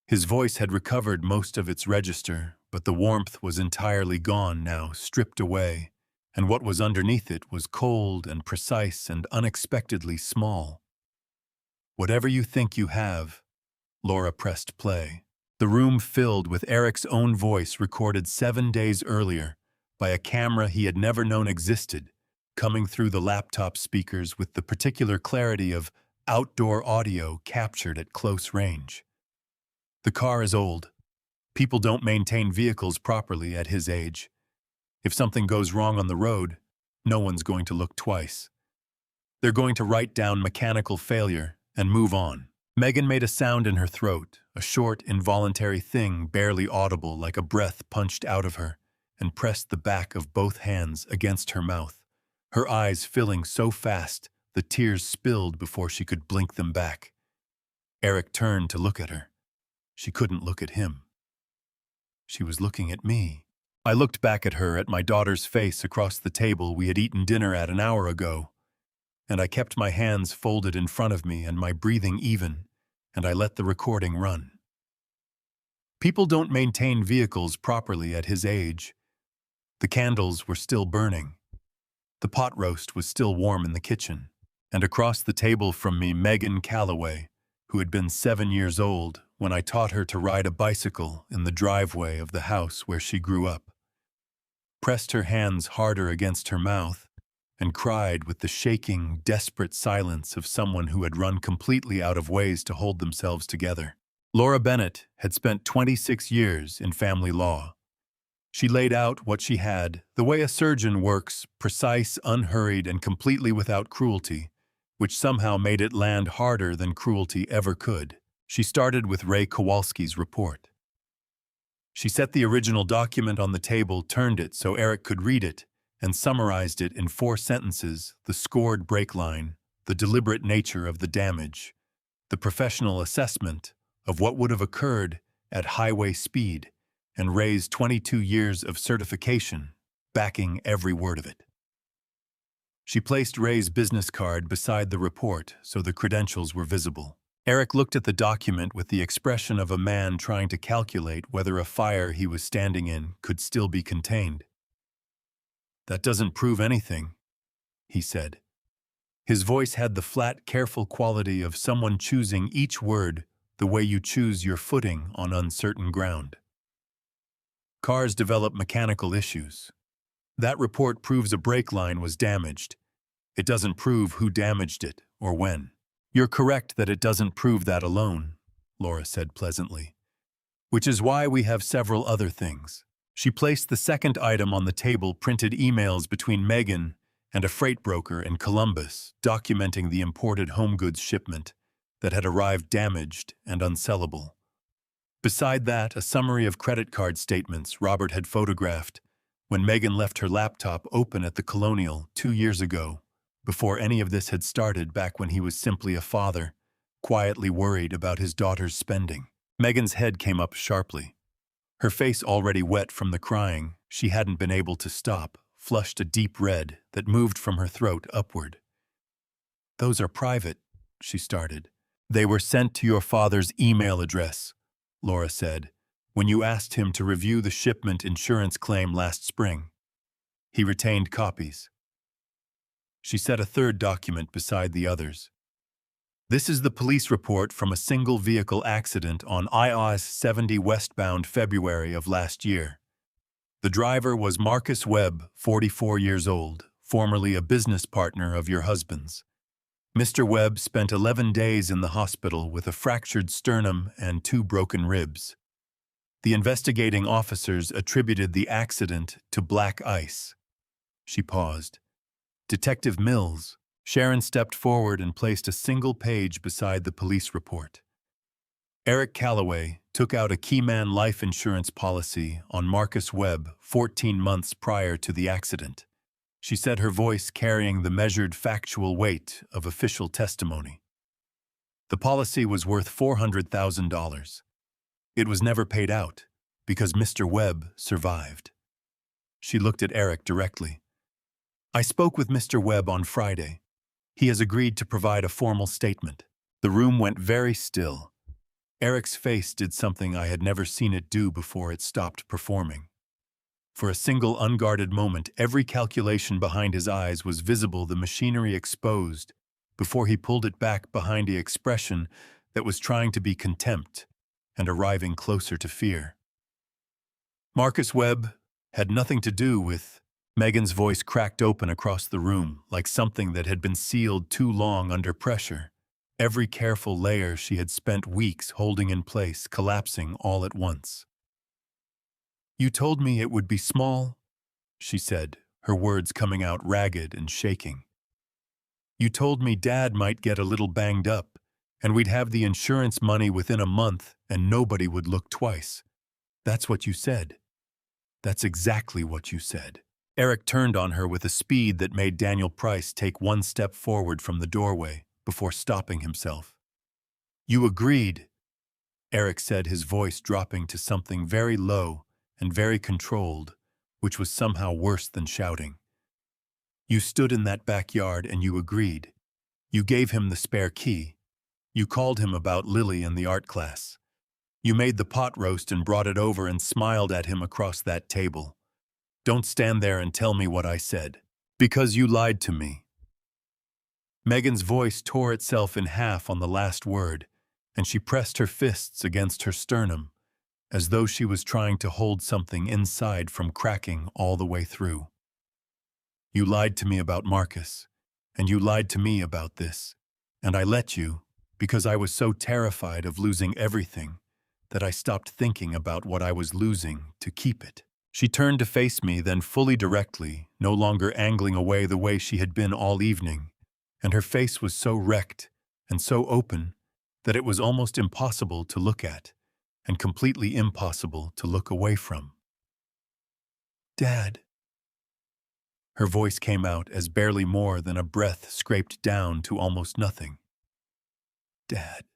His voice had recovered most of its register, but the warmth was entirely gone now, stripped away, and what was underneath it was cold and precise and unexpectedly small. "Whatever you think you have," Laura pressed play. The room filled with Eric's own voice recorded 7 days earlier by a camera he had never known existed, coming through the laptop speakers with the particular clarity of outdoor audio captured at close range. "The car is old. People don't maintain vehicles properly at his age. If something goes wrong on the road, no one's going to look twice. They're going to write down mechanical failure and move on." Megan made a sound in her throat, a short, involuntary thing barely audible like a breath punched out of her, and pressed the back of both hands against her mouth, her eyes filling so fast the tears spilled before she could blink them back. Eric turned to look at her. She couldn't look at him. She was looking at me. I looked back at her, at my daughter's face across the table we had eaten dinner at an hour ago, and I kept my hands folded in front of me and my breathing even, and I let the recording run. People don't maintain vehicles properly at his age. The candles were still burning. The pot roast was still warm in the kitchen, and across the table from me, Megan Calloway, who had been 7 years old when I taught her to ride a bicycle in the driveway of the house where she grew up, pressed her hands harder against her mouth and cried with the shaking, desperate silence of someone who had run completely out of ways to hold themselves together. Laura Bennett had spent 26 years in family law. She laid out what she had, the way a surgeon works, precise, unhurried, and completely without cruelty, which somehow made it land harder than cruelty ever could. She started with Ray Kowalski's report. She set the original document on the table, turned it so Eric could read it, and summarized it in 4 sentences: the scored break line, the deliberate nature of the damage, the professional assessment of what would have occurred at highway speed, and Ray's 22 years of certification, backing every word of it. She placed Ray's business card beside the report so the credentials were visible. Eric looked at the document with the expression of a man trying to calculate whether a fire he was standing in could still be contained. "That doesn't prove anything," he said. His voice had the flat, careful quality of someone choosing each word the way you choose your footing on uncertain ground. "Cars develop mechanical issues. That report proves a brake line was damaged. It doesn't prove who damaged it or when." "You're correct that it doesn't prove that alone," Laura said pleasantly. "Which is why we have several other things." She placed the second item on the table, printed emails between Megan and a freight broker in Columbus documenting the imported home goods shipment that had arrived damaged and unsellable. Beside that, a summary of credit card statements Robert had photographed when Megan left her laptop open at the Colonial 2 years ago, before any of this had started, back when he was simply a father, quietly worried about his daughter's spending. Megan's head came up sharply. Her face, already wet from the crying she hadn't been able to stop, flushed a deep red that moved from her throat upward. "Those are private," she started. "They were sent to your father's email address," Laura said, "when you asked him to review the shipment insurance claim last spring. He retained copies." She set a third document beside the others. "This is the police report from a single vehicle accident on I-70 70 westbound February of last year. The driver was Marcus Webb, 44 years old, formerly a business partner of your husband's. Mr. Webb spent 11 days in the hospital with a fractured sternum and 2 broken ribs. The investigating officers attributed the accident to black ice." She paused. "Detective Mills." Sharon stepped forward and placed a single page beside the police report. "Eric Calloway took out a Keyman life insurance policy on Marcus Webb 14 months prior to the accident." She said, her voice carrying the measured factual weight of official testimony. "The policy was worth $400,000. It was never paid out because Mr. Webb survived." She looked at Eric directly. "I spoke with Mr. Webb on Friday. He has agreed to provide a formal statement." The room went very still. Eric's face did something I had never seen it do before it stopped performing. For a single unguarded moment, every calculation behind his eyes was visible, the machinery exposed, before he pulled it back behind the expression that was trying to be contempt and arriving closer to fear. "Marcus Webb had nothing to do with—" Megan's voice cracked open across the room like something that had been sealed too long under pressure. Every careful layer she had spent weeks holding in place collapsing all at once. "You told me it would be small," she said, her words coming out ragged and shaking. "You told me Dad might get a little banged up, and we'd have the insurance money within a month and nobody would look twice. That's what you said. That's exactly what you said." Eric turned on her with a speed that made Daniel Price take one step forward from the doorway before stopping himself. "You agreed," Eric said, his voice dropping to something very low and very controlled, which was somehow worse than shouting. "You stood in that backyard and you agreed. You gave him the spare key. You called him about Lily and the art class. You made the pot roast and brought it over and smiled at him across that table. Don't stand there and tell me what I said. Because you lied to me." Megan's voice tore itself in half on the last word, and she pressed her fists against her sternum, as though she was trying to hold something inside from cracking all the way through. "You lied to me about Marcus, and you lied to me about this, and I let you because I was so terrified of losing everything that I stopped thinking about what I was losing to keep it." She turned to face me, then fully directly, no longer angling away the way she had been all evening, and her face was so wrecked and so open that it was almost impossible to look at, and completely impossible to look away from. "Dad." Her voice came out as barely more than a breath scraped down to almost nothing. "Dad,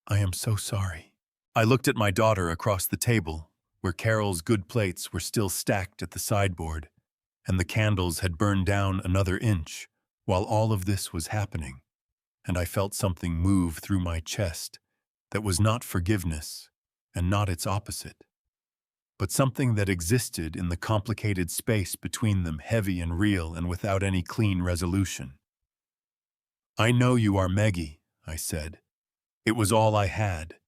I am so sorry." I looked at my daughter across the table, where Carol's good plates were still stacked at the sideboard, and the candles had burned down another inch while all of this was happening, and I felt something move through my chest that was not forgiveness and not its opposite, but something that existed in the complicated space between them, heavy and real and without any clean resolution. "I know you are Maggie," I said. It was all I had.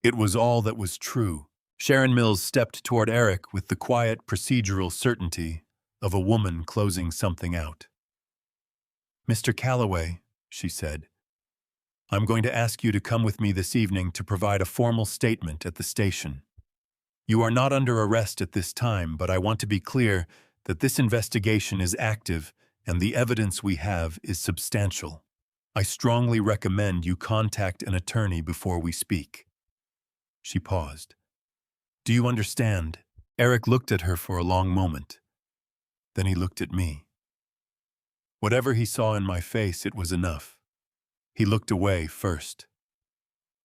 It was all that was true. Sharon Mills stepped toward Eric with the quiet, procedural certainty of a woman closing something out. "Mr. Calloway," she said, "I'm going to ask you to come with me this evening to provide a formal statement at the station. You are not under arrest at this time, but I want to be clear that this investigation is active and the evidence we have is substantial. I strongly recommend you contact an attorney before we speak." She paused. "Do you understand?" Eric looked at her for a long moment. Then he looked at me. Whatever he saw in my face, it was enough. He looked away first.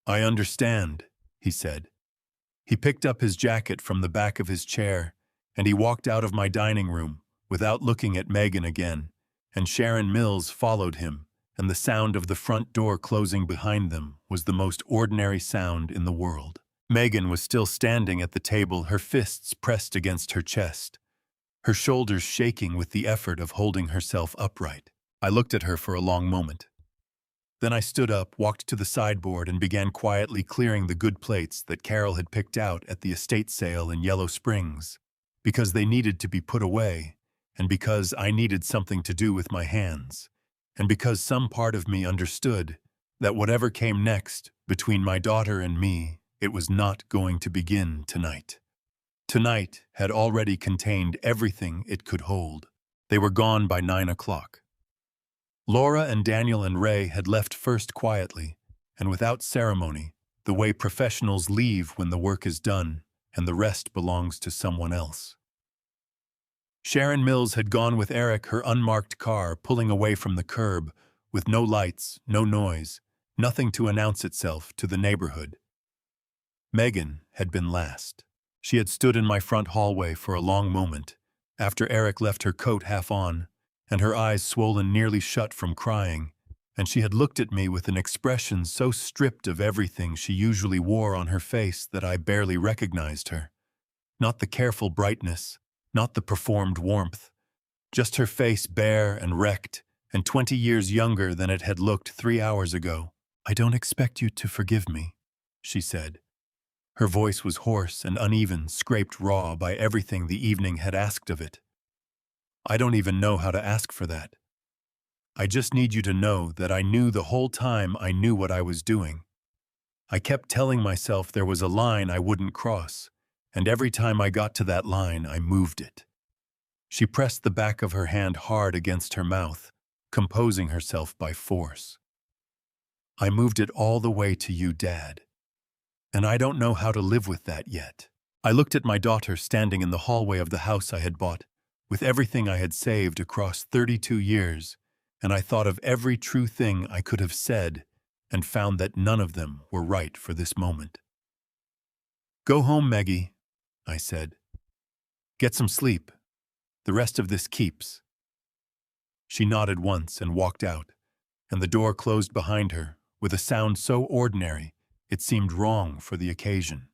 "I understand," he said. He picked up his jacket from the back of his chair, and he walked out of my dining room without looking at Megan again, and Sharon Mills followed him, and the sound of the front door closing behind them was the most ordinary sound in the world. Megan was still standing at the table, her fists pressed against her chest, her shoulders shaking with the effort of holding herself upright. I looked at her for a long moment. Then I stood up, walked to the sideboard, and began quietly clearing the good plates that Carol had picked out at the estate sale in Yellow Springs, because they needed to be put away, and because I needed something to do with my hands, and because some part of me understood that whatever came next between my daughter and me, it was not going to begin tonight. Tonight had already contained everything it could hold. They were gone by 9 o'clock. Laura and Daniel and Ray had left first quietly, and without ceremony, the way professionals leave when the work is done and the rest belongs to someone else. Sharon Mills had gone with Eric, her unmarked car pulling away from the curb, with no lights, no noise, nothing to announce itself to the neighborhood. Megan had been last. She had stood in my front hallway for a long moment, after Eric left her coat half on, and her eyes swollen nearly shut from crying, and she had looked at me with an expression so stripped of everything she usually wore on her face that I barely recognized her. Not the careful brightness, not the performed warmth, just her face bare and wrecked, and 20 years younger than it had looked 3 hours ago. "I don't expect you to forgive me," she said. Her voice was hoarse and uneven, scraped raw by everything the evening had asked of it. "I don't even know how to ask for that. I just need you to know that I knew the whole time I knew what I was doing. I kept telling myself there was a line I wouldn't cross, and every time I got to that line, I moved it." She pressed the back of her hand hard against her mouth, composing herself by force. "I moved it all the way to you, Dad. And I don't know how to live with that yet." I looked at my daughter standing in the hallway of the house I had bought, with everything I had saved across 32 years, and I thought of every true thing I could have said and found that none of them were right for this moment. "Go home, Maggie," I said. "Get some sleep. The rest of this keeps." She nodded once and walked out, and the door closed behind her with a sound so ordinary it seemed wrong for the occasion.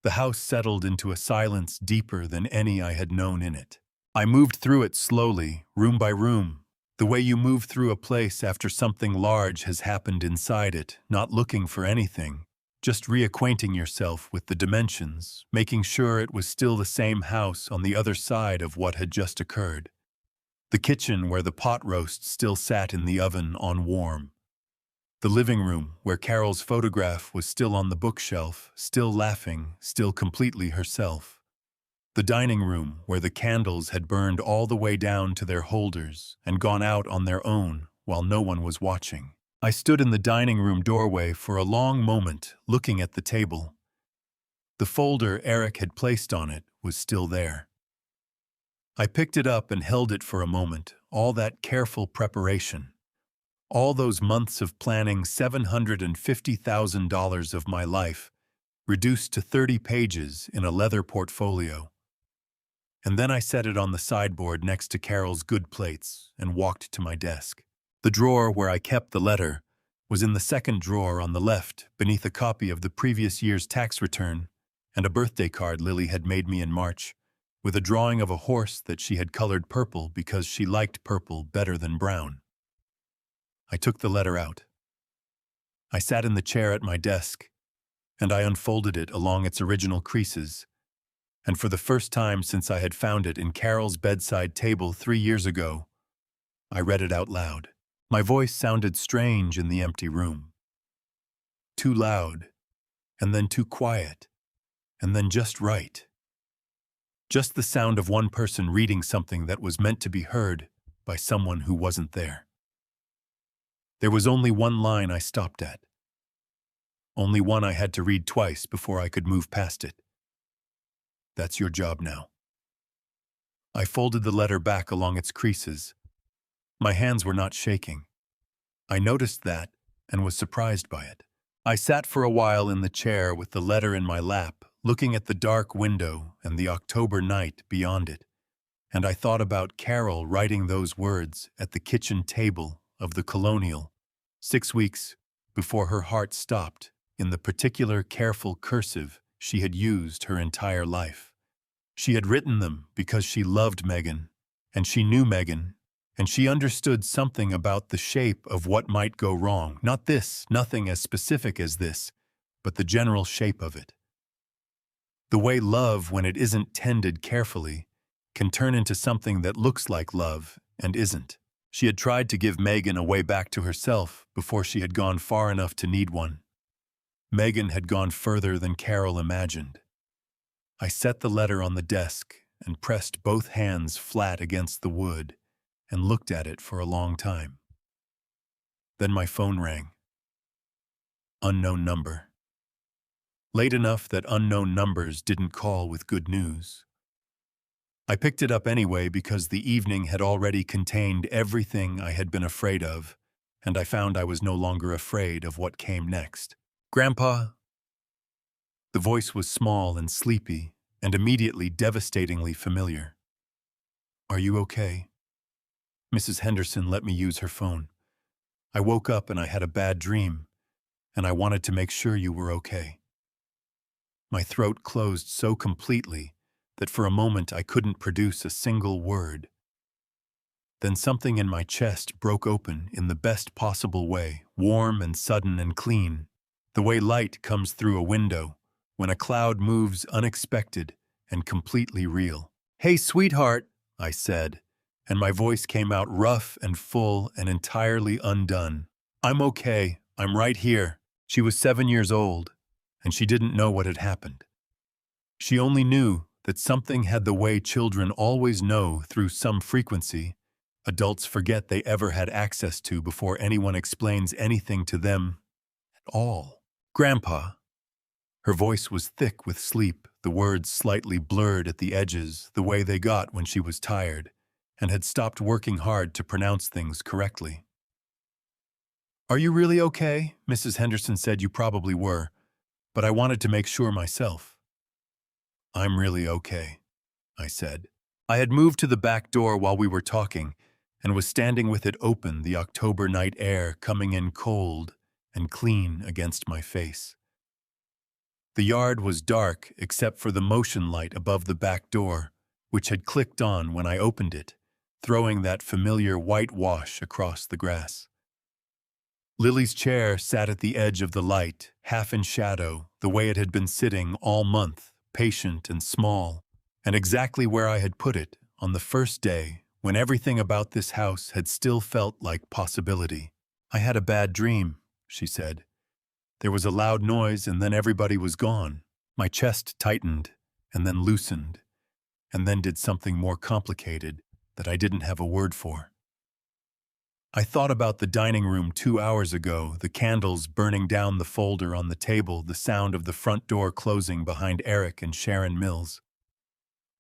The house settled into a silence deeper than any I had known in it. I moved through it slowly, room by room, the way you move through a place after something large has happened inside it, not looking for anything, just reacquainting yourself with the dimensions, making sure it was still the same house on the other side of what had just occurred. The kitchen where the pot roast still sat in the oven on warm. The living room where Carol's photograph was still on the bookshelf, still laughing, still completely herself. The dining room where the candles had burned all the way down to their holders and gone out on their own while no one was watching. I stood in the dining room doorway for a long moment, looking at the table. The folder Eric had placed on it was still there. I picked it up and held it for a moment, all that careful preparation. All those months of planning, $750,000 of my life, reduced to 30 pages in a leather portfolio. And then I set it on the sideboard next to Carol's good plates and walked to my desk. The drawer where I kept the letter was in the second drawer on the left, beneath a copy of the previous year's tax return and a birthday card Lily had made me in March, with a drawing of a horse that she had colored purple because she liked purple better than brown. I took the letter out. I sat in the chair at my desk, and I unfolded it along its original creases, and for the first time since I had found it in Carol's bedside table 3 years ago, I read it out loud. My voice sounded strange in the empty room. Too loud, and then too quiet, and then just right. Just the sound of one person reading something that was meant to be heard by someone who wasn't there. There was only one line I stopped at. Only one I had to read twice before I could move past it. That's your job now. I folded the letter back along its creases. My hands were not shaking. I noticed that and was surprised by it. I sat for a while in the chair with the letter in my lap, looking at the dark window and the October night beyond it, and I thought about Carol writing those words at the kitchen table of the Colonial, 6 weeks before her heart stopped in the particular careful cursive she had used her entire life. She had written them because she loved Megan, and she knew Megan, and she understood something about the shape of what might go wrong. Nothing as specific as this, but the general shape of it. The way love, when it isn't tended carefully, can turn into something that looks like love and isn't. She had tried to give Megan a way back to herself before she had gone far enough to need one. Megan had gone further than Carol imagined. I set the letter on the desk and pressed both hands flat against the wood and looked at it for a long time. Then my phone rang. Unknown number. Late enough that unknown numbers didn't call with good news. I picked it up anyway because the evening had already contained everything I had been afraid of, and I found I was no longer afraid of what came next. Grandpa? The voice was small and sleepy, and immediately devastatingly familiar. Are you okay? Mrs. Henderson let me use her phone. I woke up and I had a bad dream, and I wanted to make sure you were okay. My throat closed so completely that for a moment I couldn't produce a single word. Then something in my chest broke open in the best possible way, warm and sudden and clean, the way light comes through a window when a cloud moves unexpected and completely real. Hey, sweetheart, I said, and my voice came out rough and full and entirely undone. I'm okay. I'm right here. She was 7 years old, and she didn't know what had happened. She only knew that something had the way children always know through some frequency adults forget they ever had access to before anyone explains anything to them at all. Grandpa. Her voice was thick with sleep, the words slightly blurred at the edges, the way they got when she was tired, and had stopped working hard to pronounce things correctly. Are you really okay? Mrs. Henderson said you probably were, but I wanted to make sure myself. I'm really okay, I said. I had moved to the back door while we were talking and was standing with it open, the October night air coming in cold and clean against my face. The yard was dark except for the motion light above the back door, which had clicked on when I opened it, throwing that familiar white wash across the grass. Lily's chair sat at the edge of the light, half in shadow, the way it had been sitting all month, patient and small, and exactly where I had put it on the first day when everything about this house had still felt like possibility. I had a bad dream, she said. There was a loud noise and then everybody was gone. My chest tightened and then loosened, and then did something more complicated that I didn't have a word for. I thought about the dining room 2 hours ago, the candles burning down the folder on the table, the sound of the front door closing behind Eric and Sharon Mills.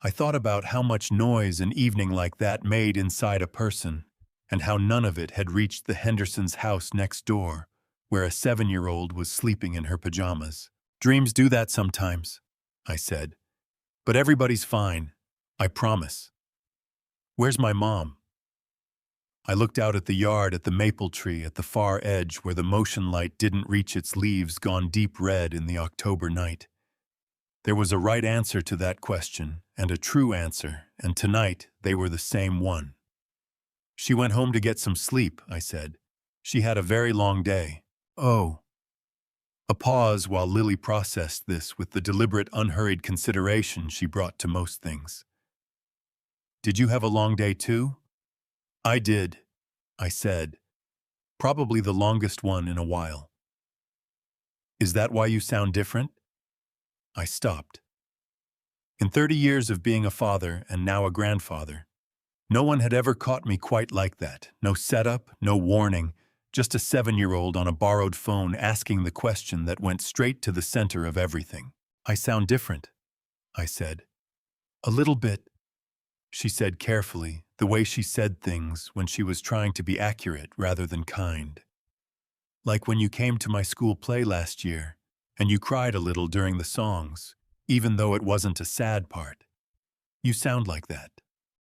I thought about how much noise an evening like that made inside a person, and how none of it had reached the Hendersons' house next door, where a 7-year-old was sleeping in her pajamas. Dreams do that sometimes, I said. But everybody's fine. I promise. Where's my mom? I looked out at the yard, at the maple tree at the far edge where the motion light didn't reach its leaves gone deep red in the October night. There was a right answer to that question, and a true answer, and tonight they were the same one. She went home to get some sleep, I said. She had a very long day. Oh. A pause while Lily processed this with the deliberate, unhurried consideration she brought to most things. Did you have a long day too? I did, I said. Probably the longest one in a while. Is that why you sound different? I stopped. In 30 years of being a father and now a grandfather, no one had ever caught me quite like that. No setup, no warning, just a 7-year-old on a borrowed phone asking the question that went straight to the center of everything. I sound different, I said. A little bit, she said carefully, the way she said things when she was trying to be accurate rather than kind. Like when you came to my school play last year, and you cried a little during the songs, even though it wasn't a sad part. You sound like that.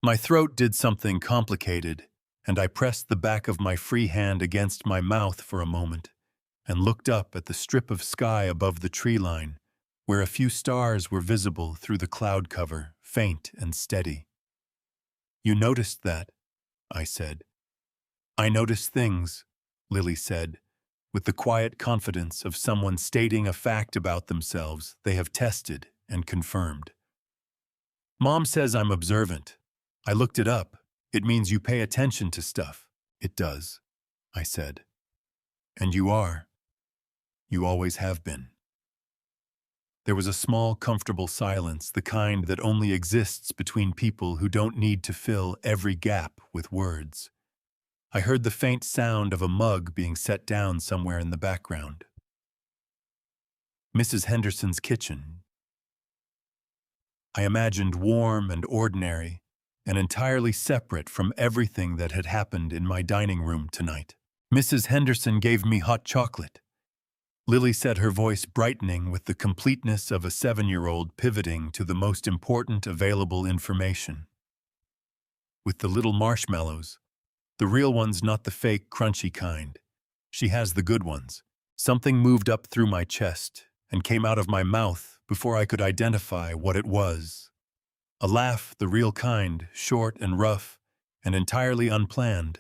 My throat did something complicated, and I pressed the back of my free hand against my mouth for a moment, and looked up at the strip of sky above the tree line, where a few stars were visible through the cloud cover, faint and steady. You noticed that, I said. I notice things, Lily said, with the quiet confidence of someone stating a fact about themselves they have tested and confirmed. Mom says I'm observant. I looked it up. It means you pay attention to stuff. It does, I said. And you are. You always have been. There was a small, comfortable silence, the kind that only exists between people who don't need to fill every gap with words. I heard the faint sound of a mug being set down somewhere in the background. Mrs. Henderson's kitchen. I imagined warm and ordinary, and entirely separate from everything that had happened in my dining room tonight. Mrs. Henderson gave me hot chocolate. Lily said, her voice brightening with the completeness of a 7-year-old pivoting to the most important available information. With the little marshmallows, the real ones, not the fake, crunchy kind. She has the good ones. Something moved up through my chest and came out of my mouth before I could identify what it was. A laugh, the real kind, short and rough, and entirely unplanned,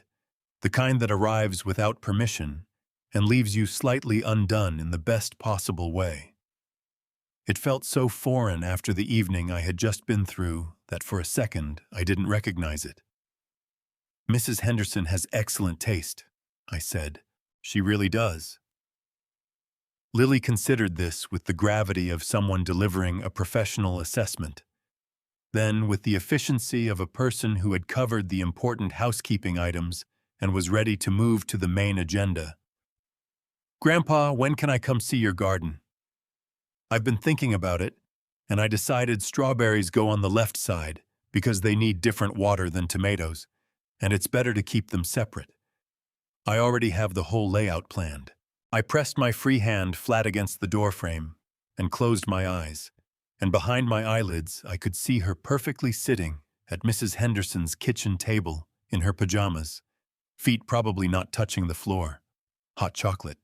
the kind that arrives without permission and leaves you slightly undone in the best possible way. It felt so foreign after the evening I had just been through that for a second I didn't recognize it. Mrs. Henderson has excellent taste, I said. She really does. Lily considered this with the gravity of someone delivering a professional assessment. Then, with the efficiency of a person who had covered the important housekeeping items and was ready to move to the main agenda. Grandpa, when can I come see your garden? I've been thinking about it, and I decided strawberries go on the left side because they need different water than tomatoes, and it's better to keep them separate. I already have the whole layout planned. I pressed my free hand flat against the doorframe and closed my eyes, and behind my eyelids I could see her perfectly sitting at Mrs. Henderson's kitchen table in her pajamas, feet probably not touching the floor, hot chocolate,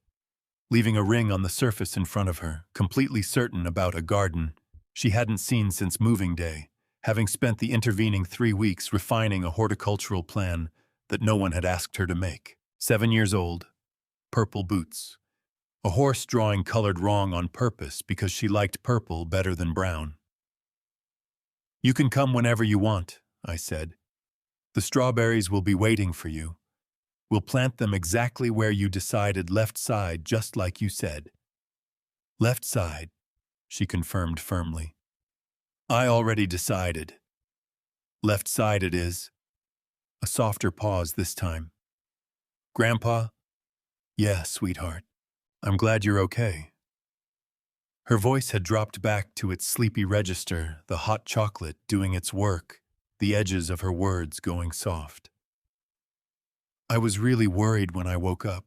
leaving a ring on the surface in front of her, completely certain about a garden she hadn't seen since moving day, having spent the intervening 3 weeks refining a horticultural plan that no one had asked her to make. 7 years old, purple boots, a horse drawing colored wrong on purpose because she liked purple better than brown. You can come whenever you want, I said. The strawberries will be waiting for you. We'll plant them exactly where you decided, left side, just like you said. Left side, she confirmed firmly. I already decided. Left side it is. A softer pause this time. Grandpa? Yeah, sweetheart. I'm glad you're okay. Her voice had dropped back to its sleepy register, the hot chocolate doing its work, the edges of her words going soft. I was really worried when I woke up.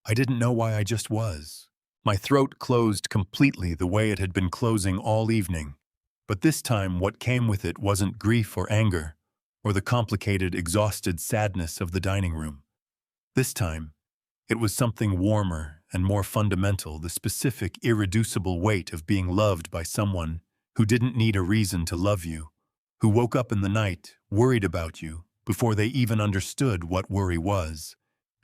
I didn't know why, I just was. My throat closed completely the way it had been closing all evening, But this time what came with it wasn't grief or anger, or the complicated, exhausted sadness of the dining room. This time, it was something warmer and more fundamental, the specific, irreducible weight of being loved by someone who didn't need a reason to love you, who woke up in the night, worried about you, before they even understood what worry was,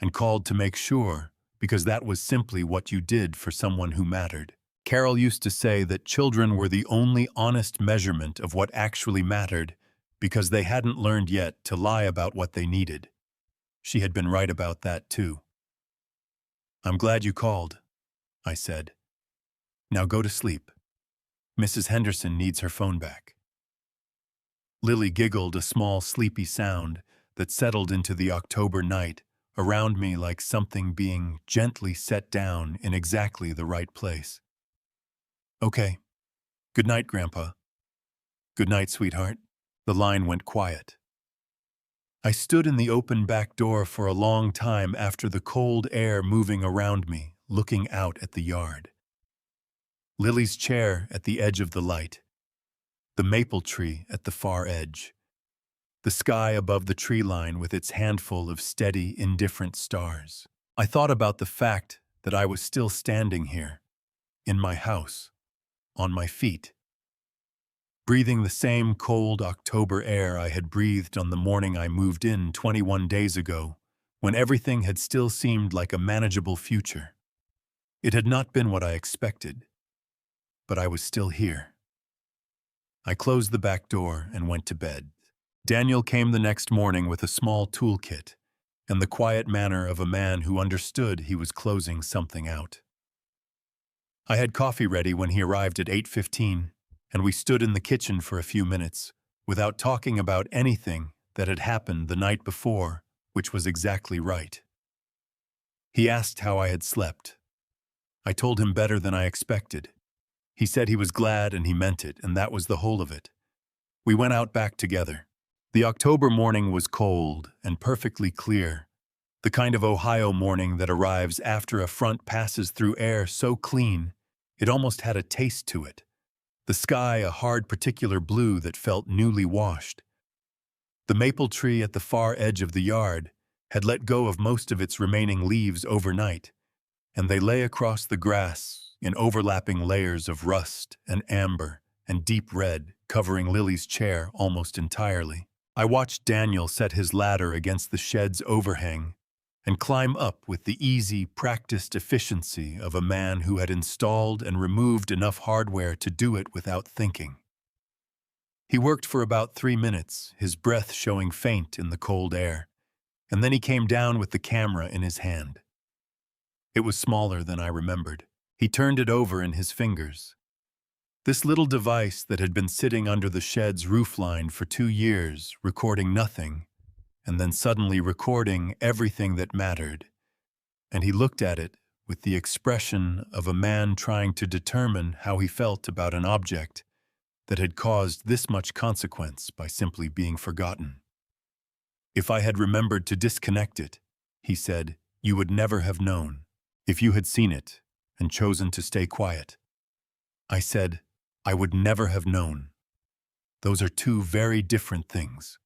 and called to make sure, because that was simply what you did for someone who mattered. Carol used to say that children were the only honest measurement of what actually mattered because they hadn't learned yet to lie about what they needed. She had been right about that too. "I'm glad you called," I said. "Now go to sleep. Mrs. Henderson needs her phone back." Lily giggled, a small, sleepy sound that settled into the October night around me like something being gently set down in exactly the right place. "Okay. Good night, Grandpa." "Good night, sweetheart." The line went quiet. I stood in the open back door for a long time after the cold air moving around me, looking out at the yard. Lily's chair at the edge of the light. The maple tree at the far edge. The sky above the tree line with its handful of steady, indifferent stars. I thought about the fact that I was still standing here, in my house, on my feet, breathing the same cold October air I had breathed on the morning I moved in 21 days ago, when everything had still seemed like a manageable future. It had not been what I expected, but I was still here. I closed the back door and went to bed. Daniel came the next morning with a small toolkit and the quiet manner of a man who understood he was closing something out. I had coffee ready when he arrived at 8:15, and we stood in the kitchen for a few minutes, without talking about anything that had happened the night before, which was exactly right. He asked how I had slept. I told him better than I expected. He said he was glad and he meant it, and that was the whole of it. We went out back together. The October morning was cold and perfectly clear, the kind of Ohio morning that arrives after a front passes through air so clean it almost had a taste to it. The sky a hard particular blue that felt newly washed. The maple tree at the far edge of the yard had let go of most of its remaining leaves overnight, and they lay across the grass in overlapping layers of rust and amber and deep red, covering Lily's chair almost entirely. I watched Daniel set his ladder against the shed's overhang and climb up with the easy, practiced efficiency of a man who had installed and removed enough hardware to do it without thinking. He worked for about 3 minutes, his breath showing faint in the cold air, and then he came down with the camera in his hand. It was smaller than I remembered. He turned it over in his fingers. This little device that had been sitting under the shed's roofline for 2 years, recording nothing, and then suddenly recording everything that mattered. And he looked at it with the expression of a man trying to determine how he felt about an object that had caused this much consequence by simply being forgotten. "If I had remembered to disconnect it," he said, "you would never have known, if you had seen it and chosen to stay quiet." I said, "I would never have known. Those are two very different things."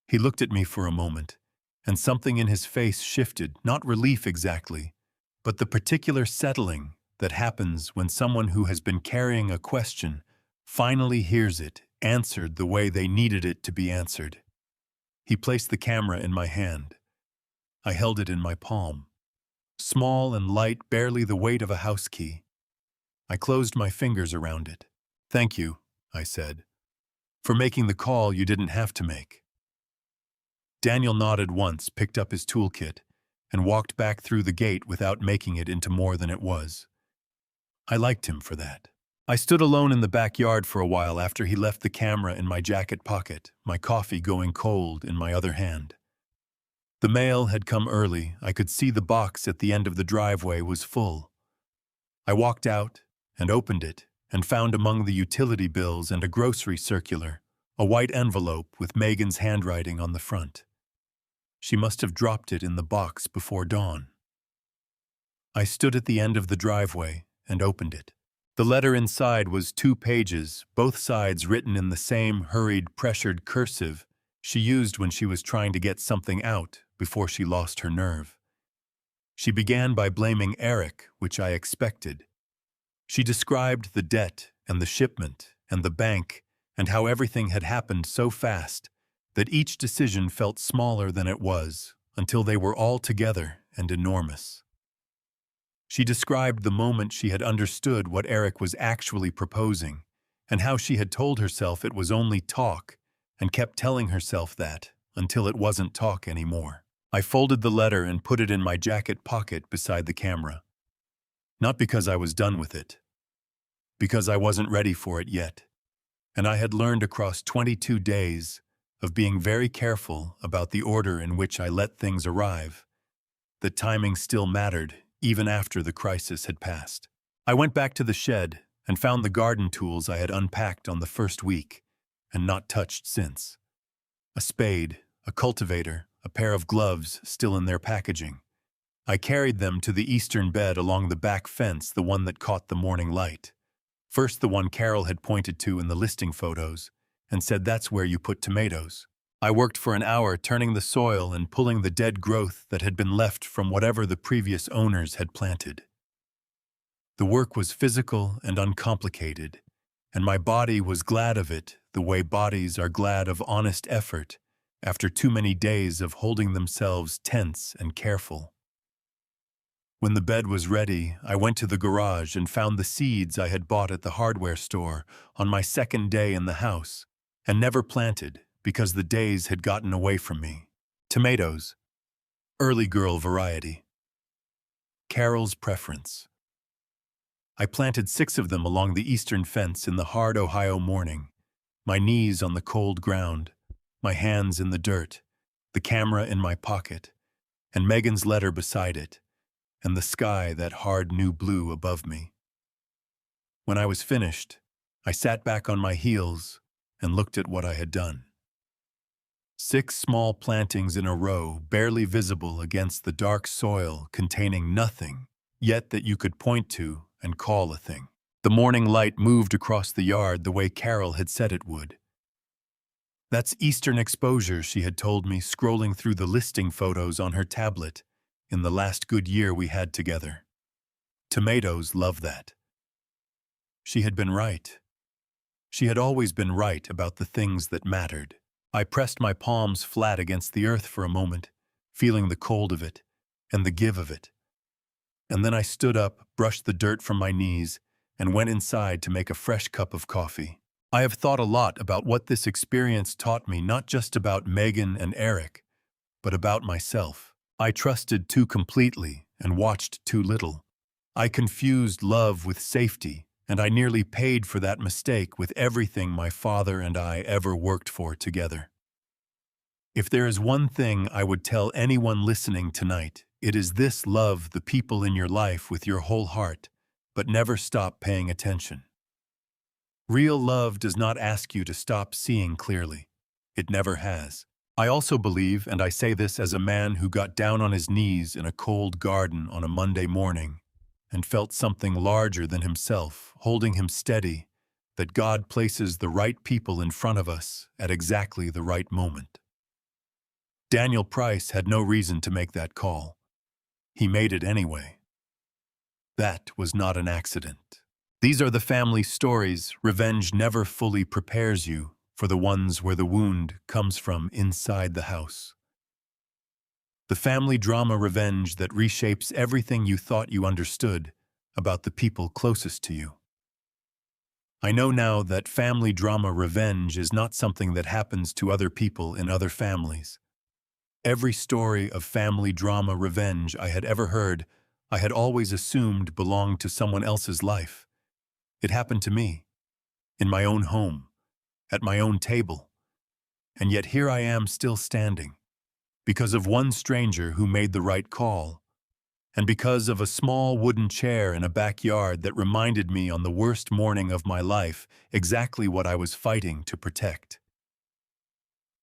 He looked at me for a moment, and something in his face shifted, not relief exactly, but the particular settling that happens when someone who has been carrying a question finally hears it answered the way they needed it to be answered. He placed the camera in my hand. I held it in my palm. Small and light, barely the weight of a house key. I closed my fingers around it. "Thank you," I said, "for making the call you didn't have to make." Daniel nodded once, picked up his toolkit, and walked back through the gate without making it into more than it was. I liked him for that. I stood alone in the backyard for a while after he left the camera in my jacket pocket, my coffee going cold in my other hand. The mail had come early. I could see the box at the end of the driveway was full. I walked out and opened it and found among the utility bills and a grocery circular a white envelope with Megan's handwriting on the front. She must have dropped it in the box before dawn. I stood at the end of the driveway and opened it. The letter inside was 2 pages, both sides written in the same hurried, pressured cursive she used when she was trying to get something out before she lost her nerve. She began by blaming Eric, which I expected. She described the debt and the shipment and the bank and how everything had happened so fast that each decision felt smaller than it was until they were all together and enormous. She described the moment she had understood what Eric was actually proposing and how she had told herself it was only talk and kept telling herself that until it wasn't talk anymore. I folded the letter and put it in my jacket pocket beside the camera. Not because I was done with it, because I wasn't ready for it yet. And I had learned across 22 days of being very careful about the order in which I let things arrive, that timing still mattered even after the crisis had passed. I went back to the shed and found the garden tools I had unpacked on the first week and not touched since. A spade, a cultivator, a pair of gloves still in their packaging. I carried them to the eastern bed along the back fence, the one that caught the morning light. First the one Carol had pointed to in the listing photos and said that's where you put tomatoes. I worked for an hour turning the soil and pulling the dead growth that had been left from whatever the previous owners had planted. The work was physical and uncomplicated, and my body was glad of it the way bodies are glad of honest effort after too many days of holding themselves tense and careful. When the bed was ready, I went to the garage and found the seeds I had bought at the hardware store on my second day in the house and never planted because the days had gotten away from me. Tomatoes. Early girl variety. Carol's preference. I planted 6 of them along the eastern fence in the hard Ohio morning, my knees on the cold ground, my hands in the dirt, the camera in my pocket, and Megan's letter beside it, and the sky that hard new blue above me. When I was finished, I sat back on my heels and looked at what I had done. 6 small plantings in a row, barely visible against the dark soil containing nothing, yet that you could point to and call a thing. The morning light moved across the yard the way Carol had said it would. That's eastern exposure, she had told me, scrolling through the listing photos on her tablet in the last good year we had together. Tomatoes love that. She had been right. She had always been right about the things that mattered. I pressed my palms flat against the earth for a moment, feeling the cold of it and the give of it. And then I stood up, brushed the dirt from my knees, and went inside to make a fresh cup of coffee. I have thought a lot about what this experience taught me, not just about Megan and Eric, but about myself. I trusted too completely and watched too little. I confused love with safety, and I nearly paid for that mistake with everything my father and I ever worked for together. If there is one thing I would tell anyone listening tonight, it is this: love the people in your life with your whole heart, but never stop paying attention. Real love does not ask you to stop seeing clearly. It never has. I also believe, and I say this as a man who got down on his knees in a cold garden on a Monday morning and felt something larger than himself holding him steady, that God places the right people in front of us at exactly the right moment. Daniel Price had no reason to make that call. He made it anyway. That was not an accident. These are the family stories revenge never fully prepares you for, the ones where the wound comes from inside the house. The family drama revenge that reshapes everything you thought you understood about the people closest to you. I know now that family drama revenge is not something that happens to other people in other families. Every story of family drama revenge I had ever heard, I had always assumed belonged to someone else's life. It happened to me, in my own home, at my own table. And yet here I am still standing, because of one stranger who made the right call, and because of a small wooden chair in a backyard that reminded me on the worst morning of my life exactly what I was fighting to protect.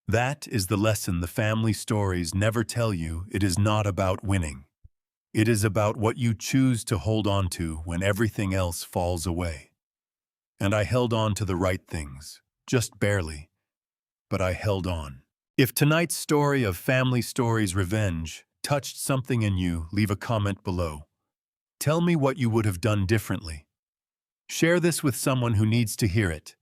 That is the lesson the family stories never tell you. It is not about winning. It is about what you choose to hold on to when everything else falls away. And I held on to the right things, just barely, but I held on. If tonight's story of Family Stories Revenge touched something in you, leave a comment below. Tell me what you would have done differently. Share this with someone who needs to hear it.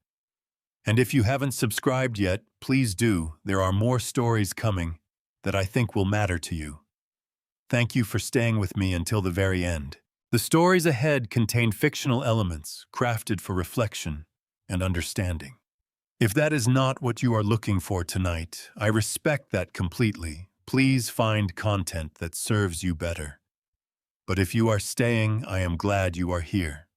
And if you haven't subscribed yet, please do. There are more stories coming that I think will matter to you. Thank you for staying with me until the very end. The stories ahead contain fictional elements crafted for reflection and understanding. If that is not what you are looking for tonight, I respect that completely. Please find content that serves you better. But if you are staying, I am glad you are here.